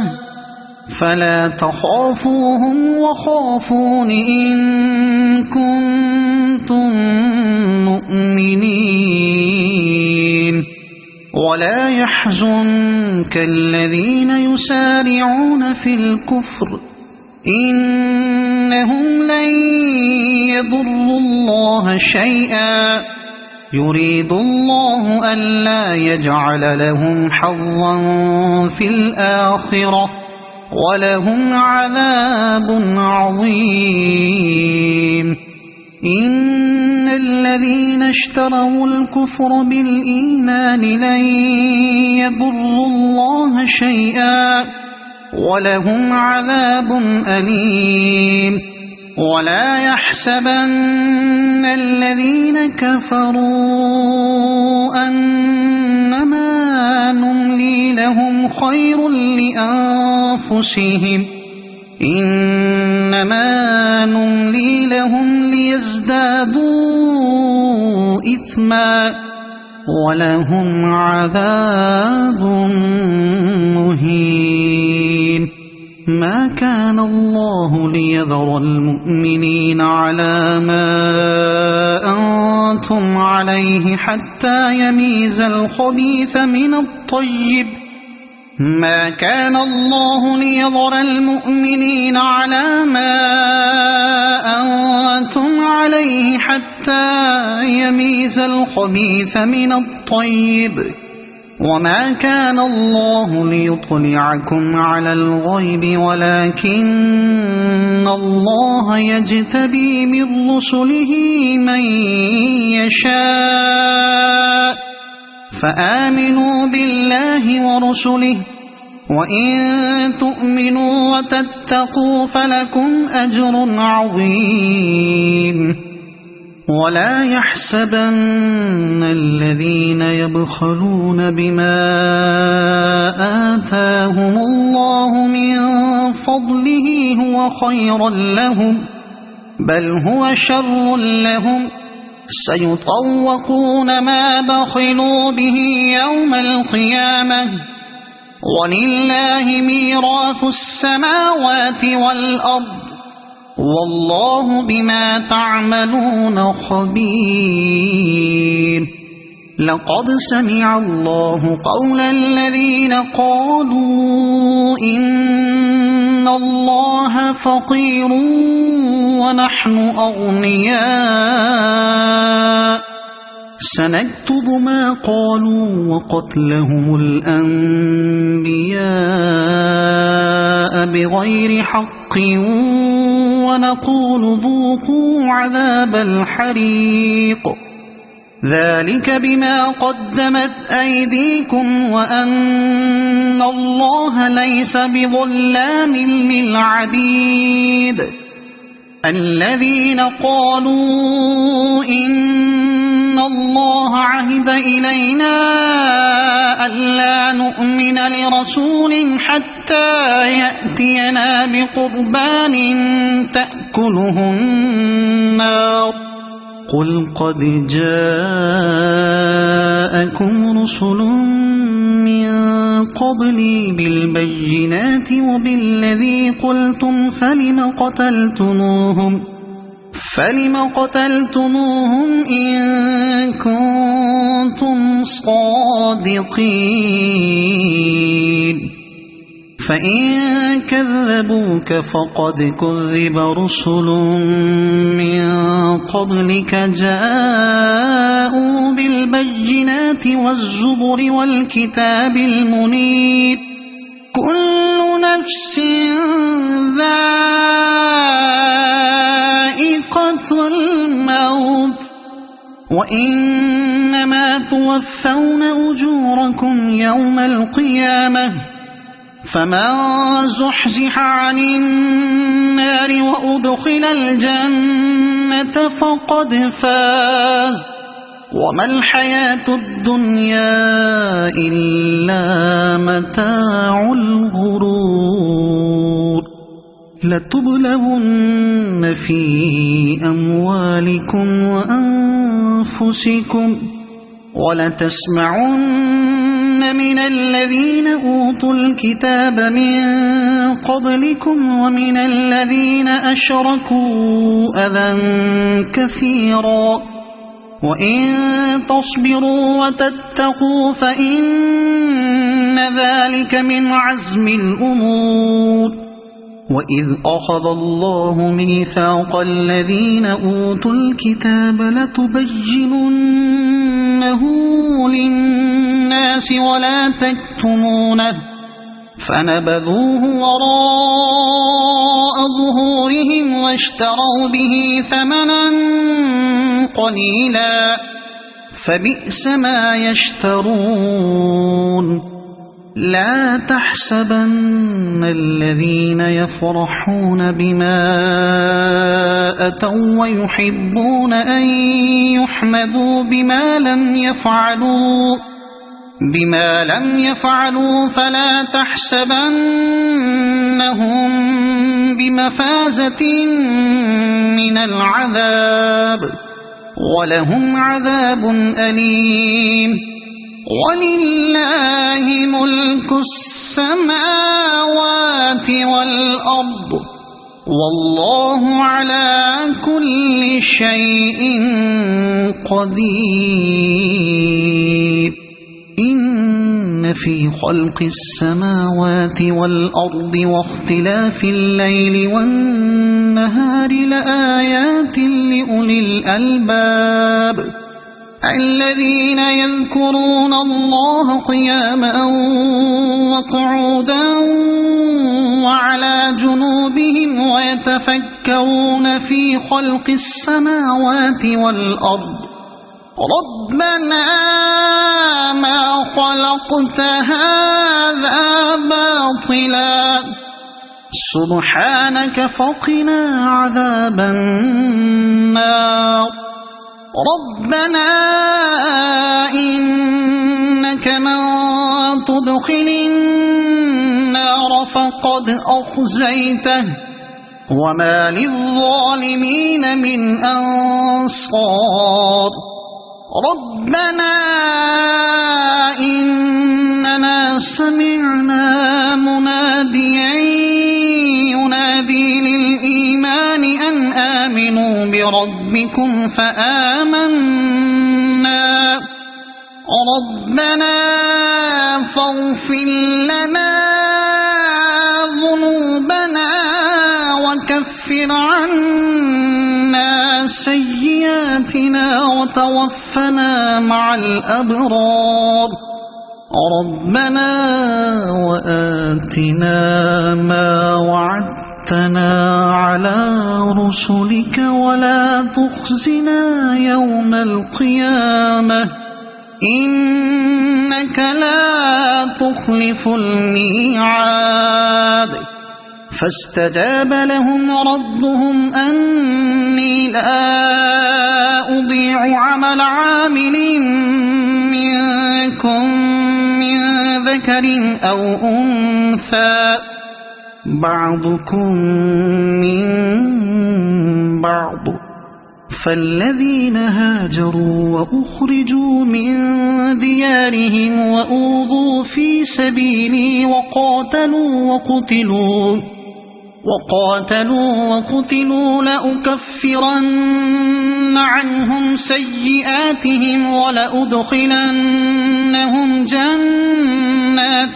فلا تخافوهم وخافون إن كنتم مؤمنين ولا يحزنك الذين يسارعون في الكفر إنهم لن يضروا الله شيئا يريد الله ألا يجعل لهم حظا في الآخرة ولهم عذاب عظيم إن الذين اشتروا الكفر بالإيمان لن يضروا الله شيئا ولهم عذاب أليم ولا يحسبن الذين كفروا أنما نملي لهم خير لأنفسهم إنما نملي لهم ليزدادوا إثما ولهم عذاب مهين ما كان الله ليذر المؤمنين على ما أنتم عليه حتى يميز الخبيث من الطيب ما كان الله ليذر المؤمنين على ما أنتم عليه حتى يميز الخبيث من الطيب وما كان الله ليطلعكم على الغيب ولكن الله يجتبي من رسله من يشاء فآمنوا بالله ورسله وإن تؤمنوا وتتقوا فلكم أجر عظيم ولا يحسبن الذين يبخلون بما آتاهم الله من فضله هو خيرا لهم بل هو شر لهم سيطوقون ما بخلوا به يوم القيامة ولله ميراث السماوات والأرض والله بما تعملون خبير لقد سمع الله قول الذين قالوا إن الله فقير ونحن أغنياء سنكتب ما قالوا وقتلهم الأنبياء بغير حق ونقول ذوقوا عذاب الحريق ذلك بما قدمت أيديكم وأن الله ليس بظلام للعبيد الذين قالوا إن الله عهد إلينا ألا نؤمن لرسول حتى يأتينا بقربان تأكله النار قل قد جاءكم رسل من قبلي بالبينات وبالذي قلتم فلم قتلتموهم إن كنتم صادقين فإن كذبوك فقد كذب رسل من قبلك جاءوا بالبينات والزبر والكتاب المنير كل نفس ذائقة الموت وإنما توفون أجوركم يوم القيامة فمن زحزح عن النار وأدخل الجنة فقد فاز وما الحياة الدنيا إلا متاع الغرور لتبلغن في أموالكم وأنفسكم ولتسمعن من الذين أوتوا الكتاب من قبلكم ومن الذين أشركوا أذى كثيرا وإن تصبروا وتتقوا فإن ذلك من عزم الأمور وإذ أخذ الله ميثاق الذين أوتوا الكتاب لتبيننه للناس ولا تكتمونه فنبذوه وراء ظهورهم واشتروا به ثمنا قليلا فبئس ما يشترون لا تحسبن الذين يفرحون بما أتوا ويحبون أن يحمدوا بما لم يفعلوا فلا تحسبنهم بمفازة من العذاب ولهم عذاب أليم ولله ملك السماوات والأرض والله على كل شيء قدير إن في خلق السماوات والأرض واختلاف الليل والنهار لآيات لأولي الألباب الذين يذكرون الله قياما وقعودا وعلى جنوبهم ويتفكرون في خلق السماوات والأرض ربنا ما خلقت هذا باطلا سبحانك فقنا عذاب النار ربنا إنك من تدخل النار فقد أخزيته وما للظالمين من أنصار ربنا إننا سمعنا مناديا ينادي للإيمان أن آمنوا بربكم فآمنا ربنا فاغفر لنا ذنوبنا وكفر عنا سيئاتنا وتوفنا مع الأبرار ربنا وآتنا ما وعدتنا على رسلك ولا تخزنا يوم القيامة إنك لا تخلف الميعاد فاستجاب لهم ربهم أني لا أضيع عمل عامل منكم من ذكر أو أنثى بعضكم من بعض فالذين هاجروا وأخرجوا من ديارهم وأوذوا في سبيلي وقاتلوا وقتلوا لأكفرن عنهم سيئاتهم ولأدخلنهم جنات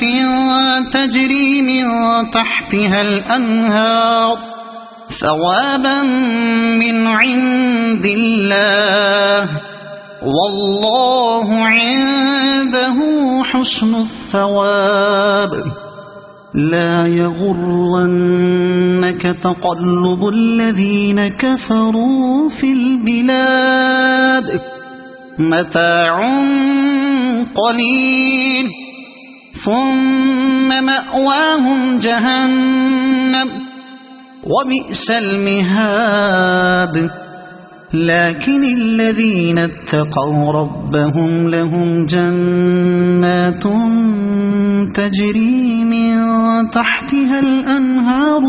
تجري من تحتها الأنهار ثوابا من عند الله والله عنده حسن الثواب لا يغرنك تقلب الذين كفروا في البلاد متاع قليل ثم مأواهم جهنم وبئس المهاد لكن الذين اتقوا ربهم لهم جنات تجري من تحتها الأنهار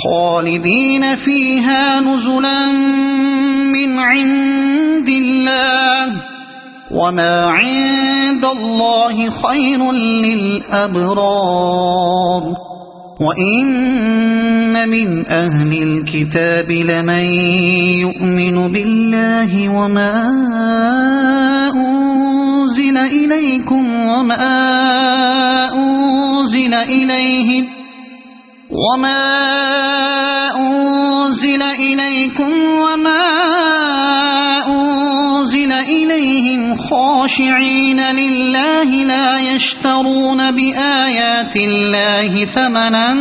خالدين فيها نزلا من عند الله وما عند الله خير للأبرار وإن من أهل الكتاب لمن يؤمن بالله وما أنزل إليكم وما أنزل إليهم خاشعين لله لا يشترون بآيات الله ثمنا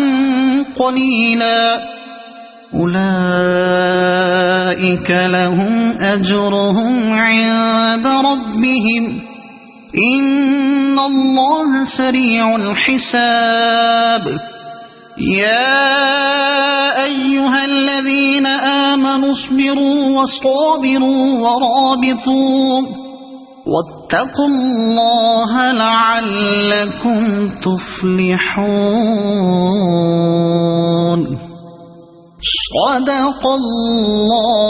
قليلا أولئك لهم أجرهم عند ربهم إن الله سريع الحساب يا أيها الذين آمنوا اصبروا وصابروا ورابطوا واتقوا الله لعلكم تفلحون صدق الله